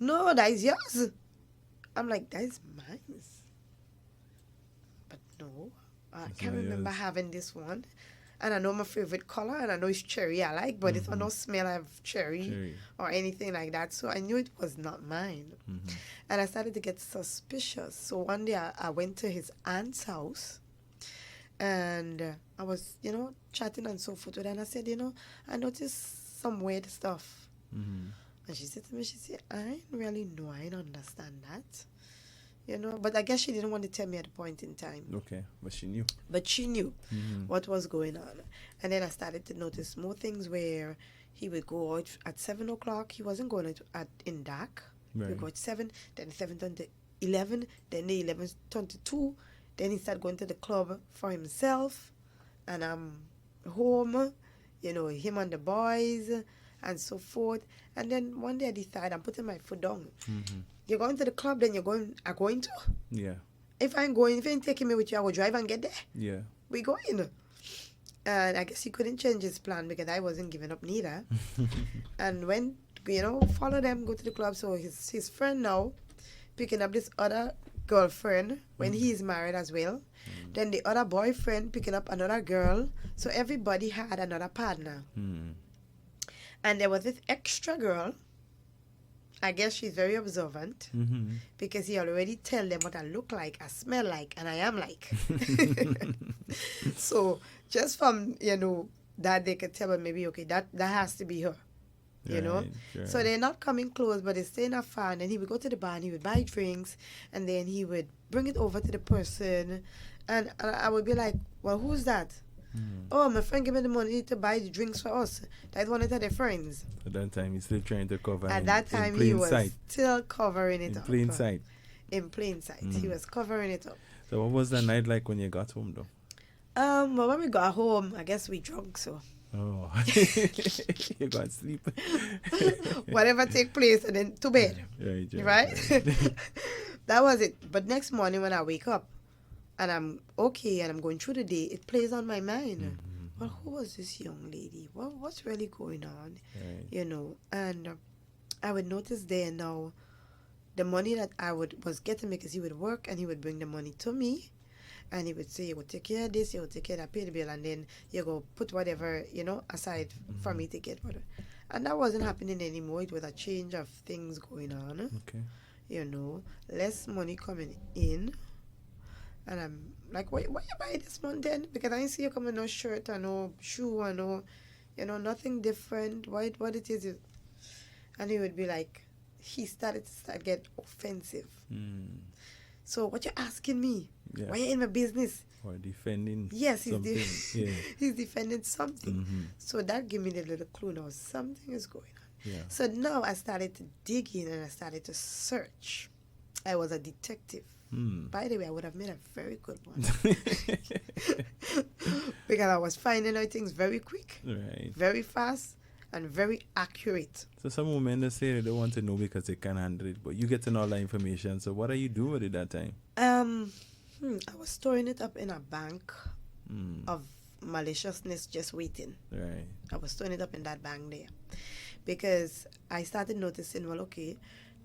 No, that is yours. I'm like, that is mine. But no, I
It's
can't
not
remember
yours.
having this one. And I know my favorite color, and I know it's cherry I like, but it's no smell of cherry or anything like that. So I knew it was not mine.
Mm-hmm.
And I started to get suspicious. So one day I went to his aunt's house, and I was, chatting and so forth with her. And I said, I noticed some weird stuff.
Mm-hmm.
And she said to me, she said, I ain't really know, I ain't understand that. But I guess she didn't want to tell me at the point in time.
Okay, but she knew.
But she knew
Mm-hmm.
what was going on. And then I started to notice more things where he would go out at 7 o'clock. He wasn't going out in dark. He
Right.
would go at 7, then 7 turned to 11, then the 11 turned to 2. Then he started going to the club for himself. And I'm home, him and the boys and so forth. And then one day I decided I'm putting my foot down.
Mm-hmm.
You're going to the club, then are going to?
Yeah.
If you ain't taking me with you, I will drive and get there.
Yeah.
We going. And I guess he couldn't change his plan because I wasn't giving up neither. And when, follow them, go to the club. So his friend now picking up this other girlfriend when he's married as well. Then the other boyfriend picking up another girl. So everybody had another partner.
Mm-hmm.
And there was this extra girl. I guess she's very observant
Mm-hmm.
because he already tell them what I look like, I smell like, and I am like. So just from, that they could tell, well, maybe, okay, that has to be her,
Right.
So they're not coming close, but they're staying afar. And then he would go to the bar and he would buy drinks, and then he would bring it over to the person. And I would be like, well, who's that?
Mm.
Oh, my friend gave me the money to buy the drinks for us. That's one of their friends.
At that time, he's still trying to cover.
At
in,
that time,
in
he
plain
was
sight.
still covering it
In
up.
plain sight.
In plain sight. He was covering it up.
So, what was that night like when you got home, though?
Well, when we got home, I guess we drunk, so
Oh, you got sleep.
whatever take place, and then to bed, right? That was it. But next morning when I wake up, and I'm okay, and I'm going through the day, it plays on my mind.
Mm-hmm.
Well, who was this young lady? What's really going on?
Right.
And I would notice there now, the money that I was getting, because he would work and he would bring the money to me. And he would say, you will take care of this, you will take care of that, pay the bill, and then you go put whatever, aside for me to get whatever. And that wasn't happening anymore. It was a change of things going on.
Okay.
Less money coming in. And I'm like, why you buy this one then? Because I didn't see you coming no shirt and no shoe and no, nothing different. What it is. And he would be like, he started to get offensive.
Mm.
So what you asking me?
Yeah.
Why you in my business?
Or defending
Yes,
something.
he's defending something.
Mm-hmm.
So that gave me the little clue now. Something is going on.
Yeah.
So now I started to dig in and I started to search. I was a detective.
Mm.
By the way, I would have made a very good one. Because I was finding out things very quick,
Right.
very fast, and very accurate.
So some women they say they don't want to know because they can't handle it, but you getting all that information. So what are you doing with it that time?
I was storing it up in a bank of maliciousness, just waiting.
Right.
I was storing it up in that bank there. Because I started noticing, well, okay,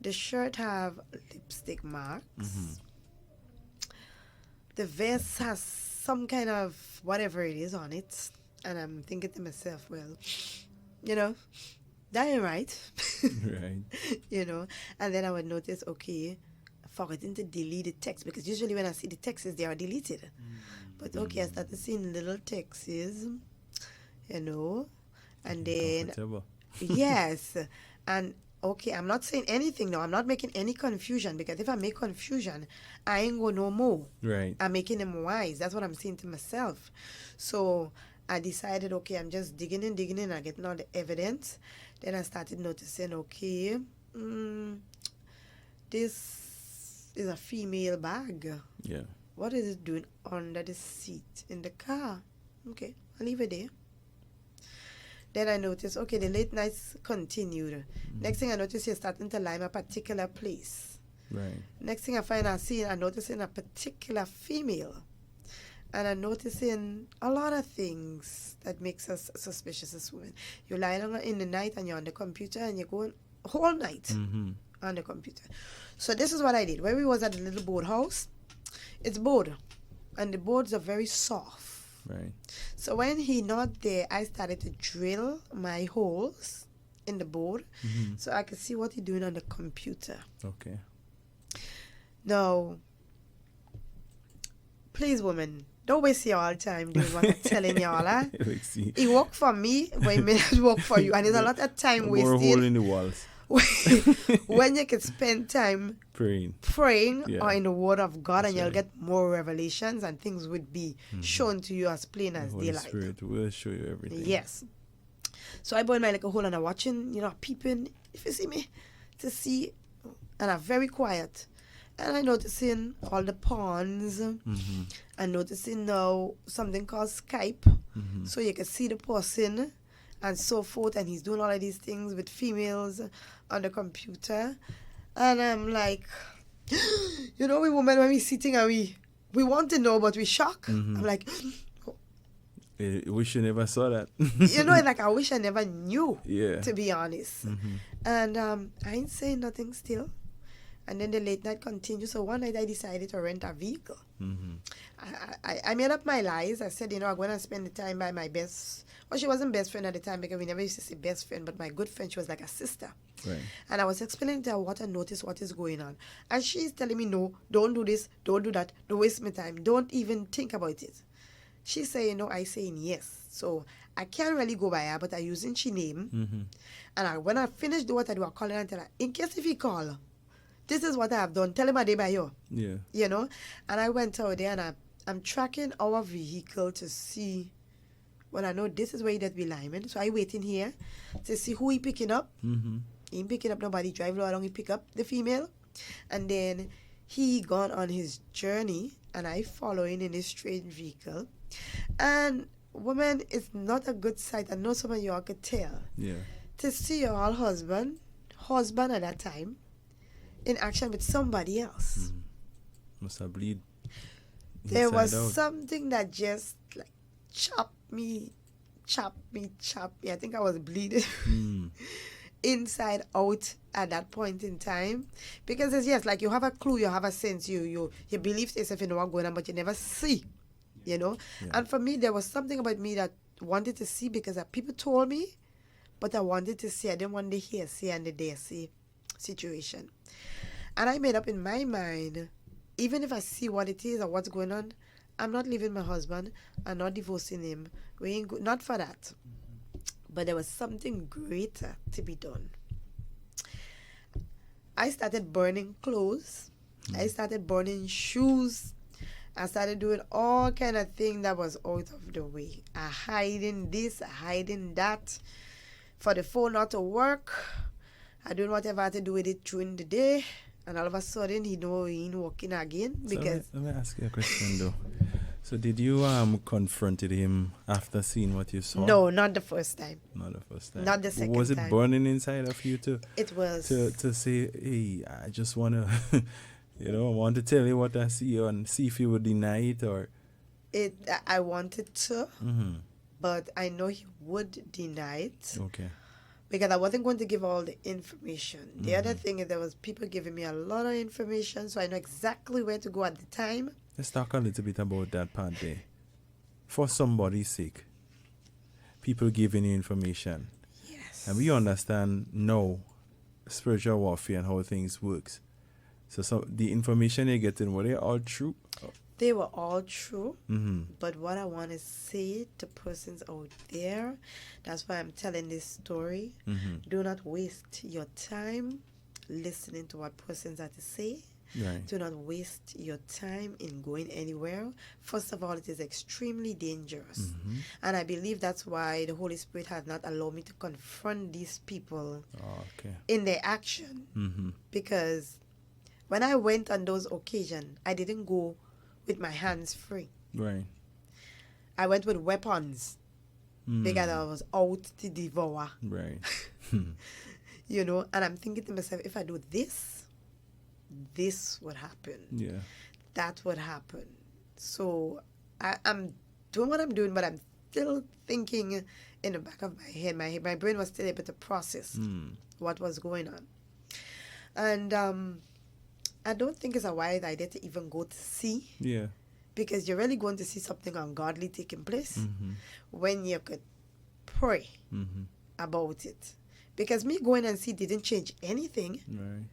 the shirt have lipstick marks.
Mm-hmm.
The vest has some kind of whatever it is on it. And I'm thinking to myself, well, that ain't right.
Right.
And then I would notice, okay, forgetting to delete the text, because usually when I see the texts, they are deleted. But okay, I started seeing little texts, and then yes, and okay, I'm not saying anything now. I'm not making any confusion, because if I make confusion, I ain't go no more.
Right.
I'm making them wise. That's what I'm saying to myself. So I decided, okay, I'm just digging in, and getting all the evidence. Then I started noticing, okay, this is a female bag.
Yeah.
What is it doing under the seat in the car? Okay, I'll leave it there. Then I noticed, okay, the late nights continued. Next thing I noticed, you're starting to lime a particular place.
Right.
Next thing I find I'm noticing a particular female. And I'm noticing a lot of things that makes us suspicious as women. You lie down in the night and you're on the computer and you're going whole night on the computer. So this is what I did. When we was at the little board house, it's board. And the boards are very soft.
Right.
So when he not there, I started to drill my holes in the board so I could see what he's doing on the computer.
Okay.
Now, please, women, don't waste your time doing what I'm telling y'all.
Lexi.
It work for me, but it may not work for you. And there's a lot of time
More hole
wasted
in the walls.
when you can spend time
Praying.
or in the Word of God,
That's
and you'll
right.
get more revelations and things would be shown to you as plain
The
as
Holy
daylight.
Spirit will show you everything.
Yes. So I bought my little hole and I'm watching, peeping, if you see me, to see, and I'm very quiet. And I'm noticing all the pawns. I'm noticing now something called Skype. So you can see the person and so forth. And he's doing all of these things with females on the computer. And I'm like, we women, when we sitting and we want to know, but we shock. I'm like,
I wish you never saw that.
like I wish I never knew,
Yeah.
to be honest. And I ain't saying nothing still. And then the late night continued. So one night I decided to rent a vehicle. I made up my lies. I said, I'm going to spend the time by my best. Well, she wasn't best friend at the time because we never used to say best friend, but my good friend, she was like a sister.
Right.
And I was explaining to her what I noticed, what is going on. And she's telling me, no, don't do this, don't do that, don't waste my time, don't even think about it. She's saying no, I saying yes. So I can't really go by her, but I'm using she name. And when I finish do what I do, I call her and tell her, in case if he call, this is what I have done. Tell him a day by you.
Yeah.
And I went out there and I'm tracking our vehicle to see. Well, I know this is where he does be lying. So I waiting here to see who he picking up. He ain't picking up nobody. Drive low along, he pick up the female. And then he gone on his journey and I following in his strange vehicle. And woman, it's not a good sight. I know some of y'all could tell.
Yeah.
To see your husband at that time, in action with somebody else.
Must have bleed.
There was
out.
something that just like chopped me. I think I was bleeding inside out at that point in time. Because it's like you have a clue, you have a sense, you believe yourself in what's going on, but you never see.
Yeah.
And for me, there was something about me that wanted to see because people told me, but I wanted to see. I didn't want to hear, see, and the dare see situation. And I made up in my mind, even if I see what it is or what's going on, I'm not leaving my husband. I'm not divorcing him. We ain't not for that. But there was something greater to be done. I started burning clothes. I started burning shoes. I started doing all kind of things that was out of the way. I hiding this, I hiding that. For the phone not to work. I doing whatever I had to do with it during the day. And all of a sudden, he ain't working again. Because
So let me ask you a question though. So did you confronted him after seeing what you saw?
no, not the first time.
Not the first time.
Not the second
Was it
time.
burning inside of you too?
It was.
To say, hey, I just wanna I want to tell you what I see and see if you would deny it or
I wanted to, but I know he would deny it.
Okay.
Because I wasn't going to give all the information. The other thing is there was people giving me a lot of information, so I know exactly where to go at the time.
Let's talk a little bit about that part there. For somebody's sake, people giving you information.
Yes.
And we understand now spiritual warfare and how things works. So the information you're getting, were they all true?
They were all true, but what I want to say to persons out there, that's why I'm telling this story. Do not waste your time listening to what persons have to say.
Right.
Do not waste your time in going anywhere. First of all, it is extremely dangerous. And I believe that's why the Holy Spirit has not allowed me to confront these people in their action. Because when I went on those occasions, I didn't go with my hands free.
Right.
I went with weapons because I was out to devour.
Right.
And I'm thinking to myself, if I do this, this would happen.
Yeah.
That would happen. So I'm doing what I'm doing, but I'm still thinking in the back of my head. My brain was still able to process what was going on. And I don't think it's a wise idea to even go to see.
Yeah.
Because you're really going to see something ungodly taking place
Mm-hmm.
when you could pray
Mm-hmm.
about it. Because me going and see didn't change anything.
Right.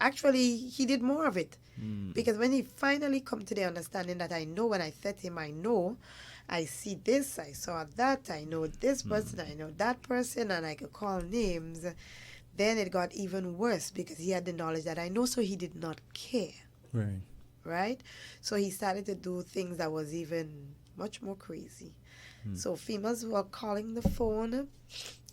Actually, he did more of it.
Mm.
Because when he finally come to the understanding that I know when I set him, I know, I see this, I saw that, I know this person, I know that person, and I could call names, then it got even worse because he had the knowledge that I know, so he did not care.
Right.
Right? So he started to do things that was even much more crazy. So females were calling the phone,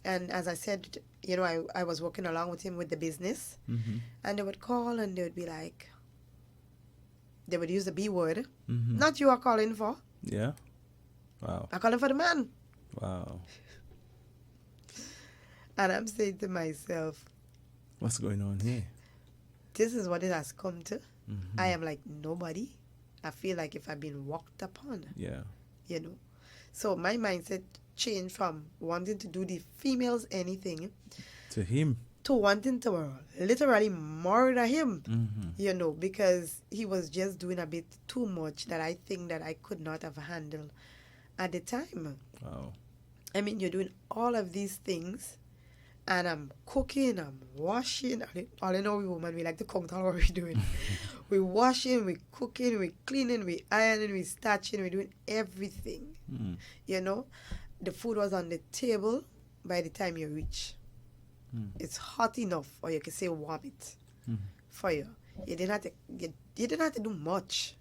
and as I said, you know, I was working along with him with the business,
Mm-hmm.
and they would call and they would be like, they would use the B word.
Mm-hmm.
Not you are calling for.
Yeah. Wow.
I'm calling for the man.
Wow.
And I'm saying to myself,
What's going on here?
this is what it has come to.
Mm-hmm.
I am like nobody. I feel like if I've been walked upon,
Yeah.
you know. So my mindset changed from wanting to do the females anything
To him.
to wanting to literally murder him,
Mm-hmm.
you know, because he was just doing a bit too much that I think that I could not have handled at the time.
Wow.
I mean, you're doing all of these things, and I'm cooking, I'm washing. All I know, we women, we like to count all what we're doing. We're washing, we're cooking, we're cleaning, we're ironing, we're starching, we're doing everything.
Mm.
You know, the food was on the table by the time you reach. It's hot enough, or you can say warm it for you. You didn't have to. You didn't have to do much,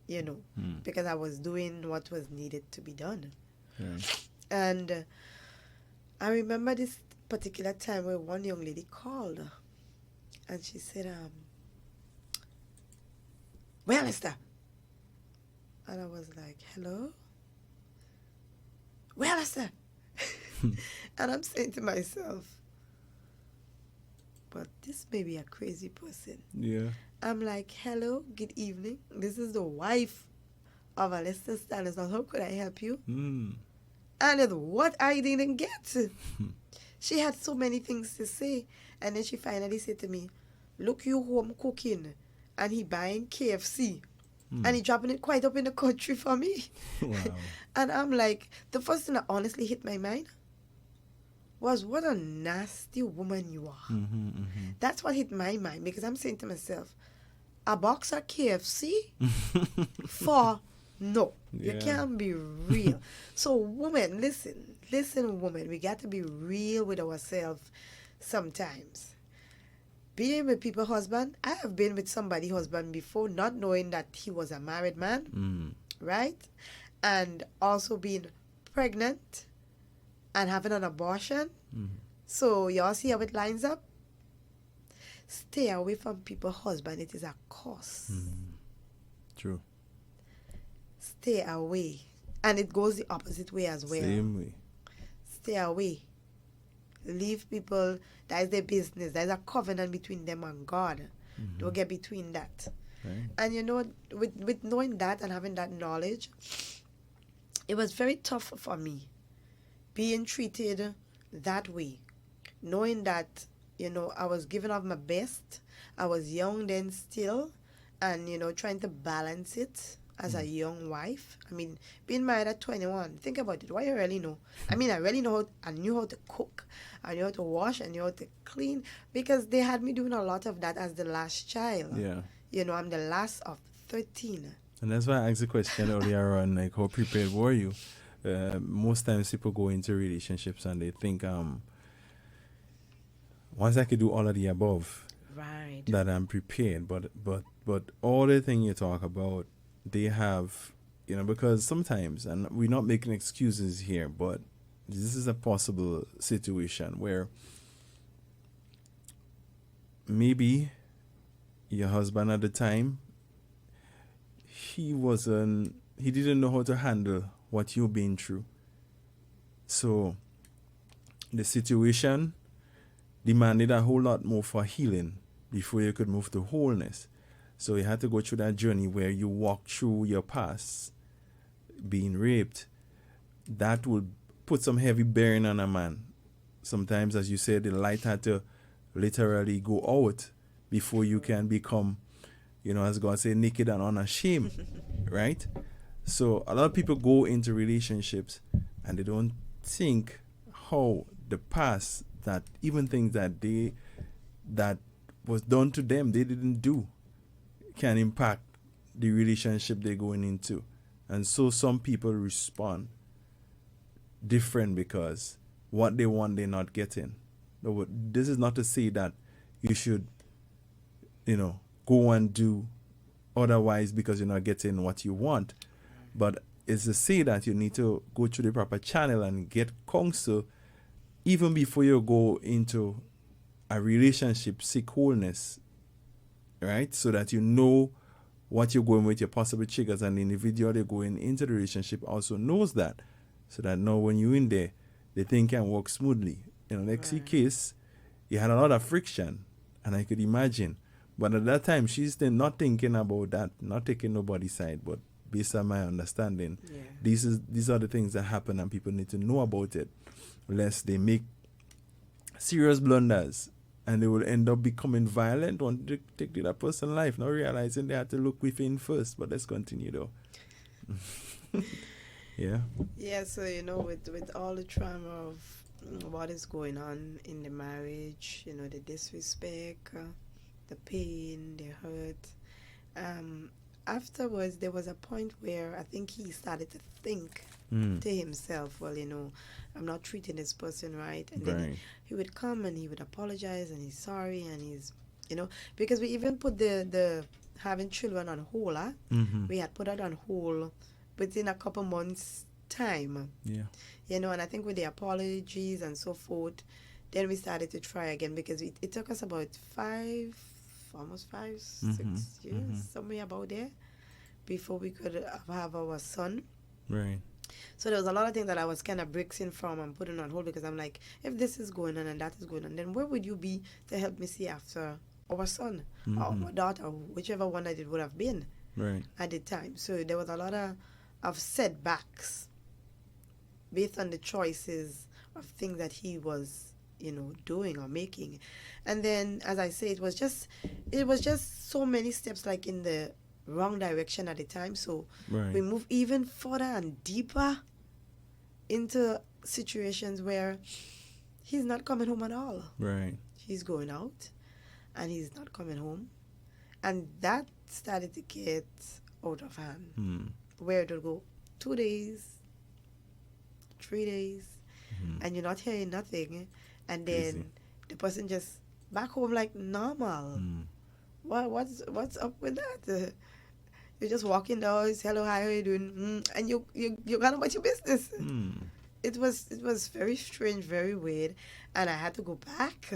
you know, because I was doing what was needed to be done.
Yeah.
And I remember this particular time where one young lady called, and she said, "Well, Esther," and I was like, "Hello." Well, Esther, and I'm saying to myself, but this may be a crazy person.
Yeah.
I'm like, hello, good evening. This is the wife of Alistair Stanislaus. How could I help you?
Mm.
And it's what I didn't get. She had so many things to say. And then she finally said to me, look, you home cooking. And he buying KFC. And he dropping it quite up in the country for me.
Wow.
And I'm like, the first thing that honestly hit my mind was, what a nasty woman you are.
Mm-hmm, mm-hmm.
That's what hit my mind, because I'm saying to myself, a box of KFC for no.
Yeah.
You can't be real. So women, listen women, we got to be real with ourselves sometimes. Being with people's husband, I have been with somebody's husband before, not knowing that he was a married man, right? And also being pregnant and having an abortion. So y'all see how it lines up? Stay away from people's husband. It is a curse.
True.
Stay away. And it goes the opposite way as well.
Same way.
Stay away. Leave people. That is their business. There is a covenant between them and God. Don't get between that.
Right.
And you know, with knowing that and having that knowledge, it was very tough for me being treated that way. Knowing that, you know, I was giving of my best. I was young then still. And, you know, trying to balance it as a young wife. I mean, being married at 21, think about it. What you really know? I mean, I really know I knew how to cook. I knew how to wash. I knew how to clean. Because they had me doing a lot of that as the last child.
Yeah.
You know, I'm the last of 13.
And that's why I asked the question earlier on, like, how prepared were you? Most times people go into relationships and they think, once I could do all of the above,
Right.
that I'm prepared. But all the thing you talk about, they have, you know, because sometimes, and we're not making excuses here, but this is a possible situation where maybe your husband at the time, he didn't know how to handle what you've been through. So the situation demanded a whole lot more for healing before you could move to wholeness. So you had to go through that journey where you walk through your past, being raped. That would put some heavy bearing on a man. Sometimes, as you said, the light had to literally go out before you can become, as God said, naked and unashamed, right? So a lot of people go into relationships and they don't think how the past, that even things that was done to them they didn't do, can impact the relationship they're going into. And so some people respond different because what they want they're not getting. No, this is not to say that you should, go and do otherwise because you're not getting what you want. But it's to say that you need to go through the proper channel and get counsel even before you go into a relationship, seek wholeness, right? So that you know what you're going with, your possible triggers, and the individual they're going into the relationship also knows that. So that now when you're in there, the thing can work smoothly. In Lexi case, you had a lot of friction, and I could imagine. But at that time, she's still not thinking about that, not taking nobody's side. But based on my understanding, these are the things that happen, and people need to know about it, lest they make serious blunders, and they will end up becoming violent, want to take that person's life, not realizing they had to look within first. But let's continue, though. Yeah.
Yeah, so with all the trauma of what is going on in the marriage, the disrespect, the pain, the hurt. Afterwards, there was a point where I think he started to think to himself, well, I'm not treating this person right. And then he would come and he would apologize and he's sorry and he's, because we even put the having children on hold. We had put it on hold within a couple months' time. Yeah. And I think with the apologies and so forth, then we started to try again because it took us about almost 6 years, somewhere about there, before we could have our son.
Right.
So there was a lot of things that I was kind of brixing from and putting on hold because I'm like, if this is going on and that is going on, then where would you be to help me see after our son or our daughter, whichever one that it would have been at the time. So there was a lot of setbacks based on the choices of things that he was doing or making. And then, as I say, it was just so many steps like in the wrong direction at the time. So we move even further and deeper into situations where he's not coming home at all. Right. He's going out and he's not coming home. And that started to get out of hand. Where it'll go 2 days, 3 days, and you're not hearing nothing. And then the person just back home like normal. What's up with that? You're just walking the house, hello, hi, how are you doing? And you got about your business. It was very strange, very weird, and I had to go back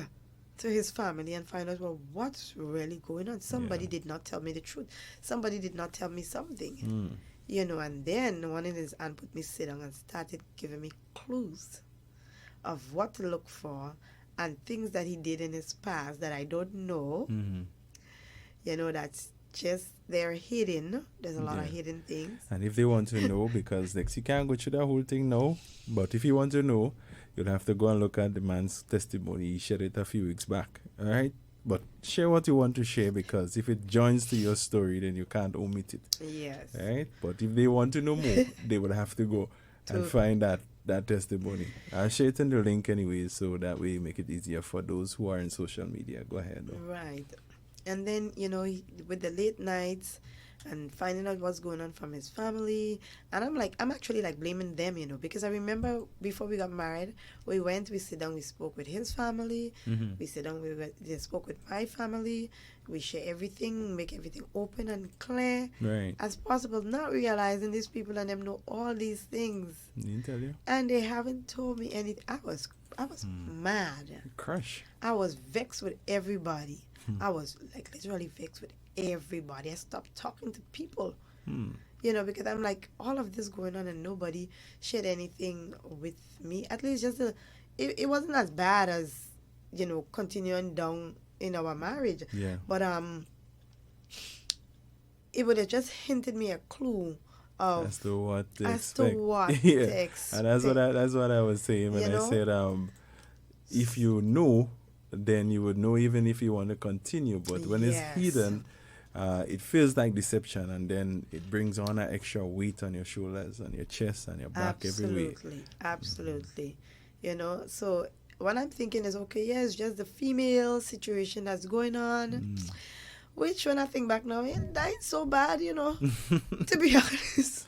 to his family and find out, well, what's really going on? Somebody did not tell me the truth. Somebody did not tell me something. And then one of his aunt put me sit down and started giving me clues of what to look for and things that he did in his past that I don't know. That's just they're hidden. There's a lot of hidden things.
And if they want to know, because Lexi can't go through the whole thing now, but if you want to know, you'll have to go and look at the man's testimony. He shared it a few weeks back. All right? But share what you want to share, because if it joins to your story, then you can't omit it.
Yes.
Right? But if they want to know more, they would have to go and find that testimony. I'll share it in the link anyway, so that way make it easier for those who are in social media. Go ahead, though.
Right. And then, with the late nights and finding out what's going on from his family, and I'm actually blaming them, because I remember before we got married, we sit down, we spoke with his family, we sit down, they spoke with my family, we share everything, make everything open and clear as possible, not realizing these people and them know all these things.
Didn't tell you?
And they haven't told me anything. I was mad.
Crush.
I was vexed with everybody. I was literally vexed with everybody. I stopped talking to people, because I'm all of this going on and nobody shared anything with me. At least it wasn't as bad as, continuing down in our marriage.
Yeah.
But it would have just hinted me a clue of
As to what to
as to
expect.
what
Yeah.
to
And that's what
expect.
I was saying when
You
I
know?
said if you know, then you would know even if you want to continue. But when it's
Yes.
hidden, it feels like deception, and then it brings on an extra weight on your shoulders, on your chest, and your back everywhere.
Absolutely. You know, so what I'm thinking is, okay, yeah, it's just the female situation that's going on. Which, when I think back now, that ain't so bad, you know, to be honest.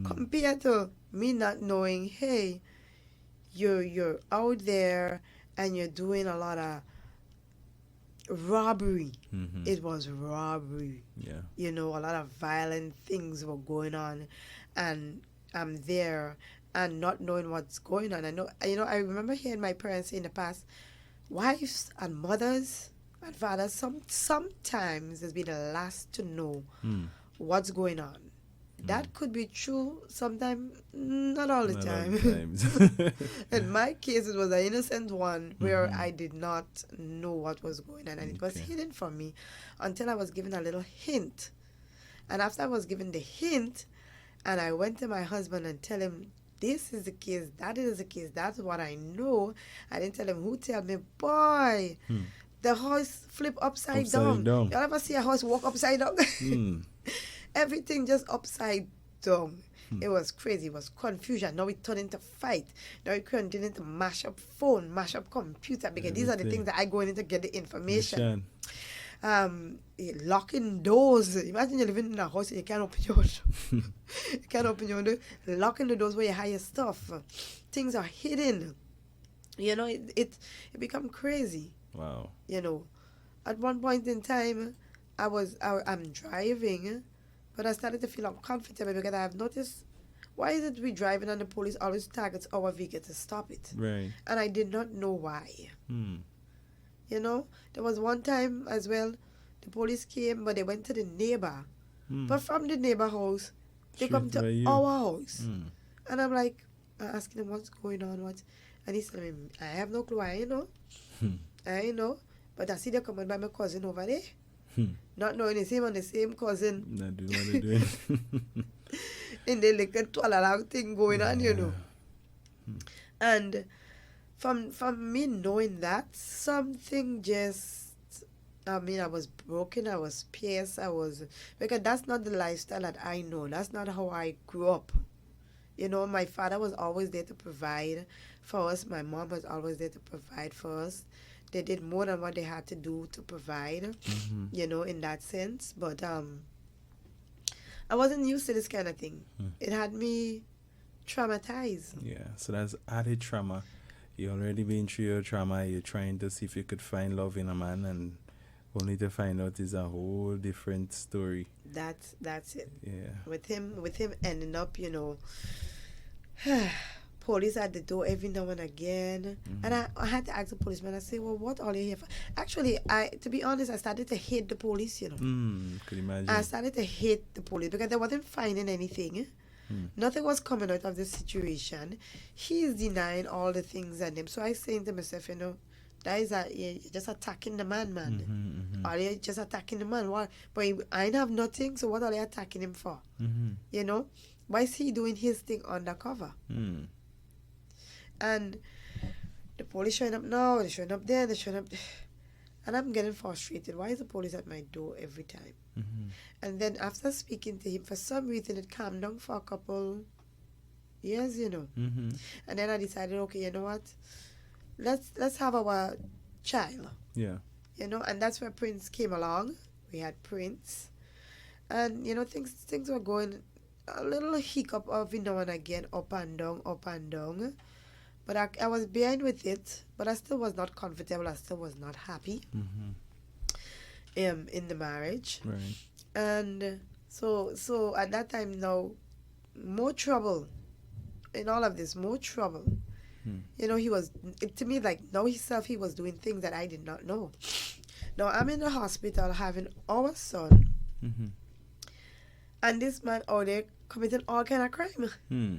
Compared to me not knowing, hey, you're out there and you're doing a lot of robbery.
Mm-hmm.
It was robbery.
Yeah.
You know, a lot of violent things were going on, and I'm there and not knowing what's going on. I remember hearing my parents say in the past, wives and mothers and fathers sometimes has been the last to know what's going on. That could be true sometimes, not all the
Not all
time.
the times.
In my case, it was an innocent one where I did not know what was going on, and it was
Okay.
hidden from me until I was given a little hint. And after I was given the hint, and I went to my husband and tell him, this is the case, that is the case, that's what I know. I didn't tell him who tell me, boy, the horse flip upside down.
down.
You ever see a horse walk upside down? Everything just upside down. It was crazy. It was confusion. Now it turned into fight. Now it turned into mash up phone, mash up computer, because these are the things that I go in to get the information. Locking doors. Imagine you're living in a house and you can't open your door. You can't open your door. Locking the doors where you hide your stuff. Things are hidden. You know, it become crazy.
Wow.
You know, at one point in time, I'm driving, but I started to feel uncomfortable because I have noticed, why is it we driving and the police always targets our vehicle to stop it?
Right.
And I did not know why. You know, there was one time as well, the police came, but they went to the neighbor. But from the neighbor house, they come to our house. And I'm like, asking him what's going on, and he's telling me, I have no clue, I know. I know. But I see they coming by my cousin over there. Not knowing it's him and the same cousin.
Not doing what they're doing.
And they like a twalalang thing going on, you know. And from me knowing that, something just, I was broken, I was pierced, because that's not the lifestyle that I know. That's not how I grew up. You know, my father was always there to provide for us. My mom was always there to provide for us. They did more than what they had to do to provide, you know, in that sense. But I wasn't used to this kind of thing. It had me traumatized.
Yeah, so that's added trauma. You already been through your trauma. You're trying to see if you could find love in a man, and only to find out is a whole different story.
That's it.
Yeah.
With him ending up, you know, police at the door every now and again. And I had to ask the policeman, I say, well, what are you here for? Actually, to be honest, I started to hate the police, you know.
Could imagine.
I started to hate the police because they wasn't finding anything. Nothing was coming out of the situation. He's denying all the things and them. So I saying to myself, you know, that is you're just attacking the man. Are you just attacking the man? What? But I ain't have nothing, so what are they attacking him for? You know? Why is he doing his thing undercover? And the police showing up now, they're showing up there, they're showing up there. And I'm getting frustrated. Why is the police at my door every time? And then after speaking to him, for some reason it calmed down for a couple years, you know. And then I decided, okay, you know what? Let's have our child.
Yeah.
You know, and that's where Prince came along. We had Prince. And, you know, things were going a little hiccup every now and again, up and down. But I was behind with it, but I still was not comfortable. I still was not happy in the marriage.
Right.
And so at that time now, more trouble in all of this, more trouble. You know, to me, like, now himself, he was doing things that I did not know. Now, I'm in the hospital having our son, and this man out there committing all kind of crime.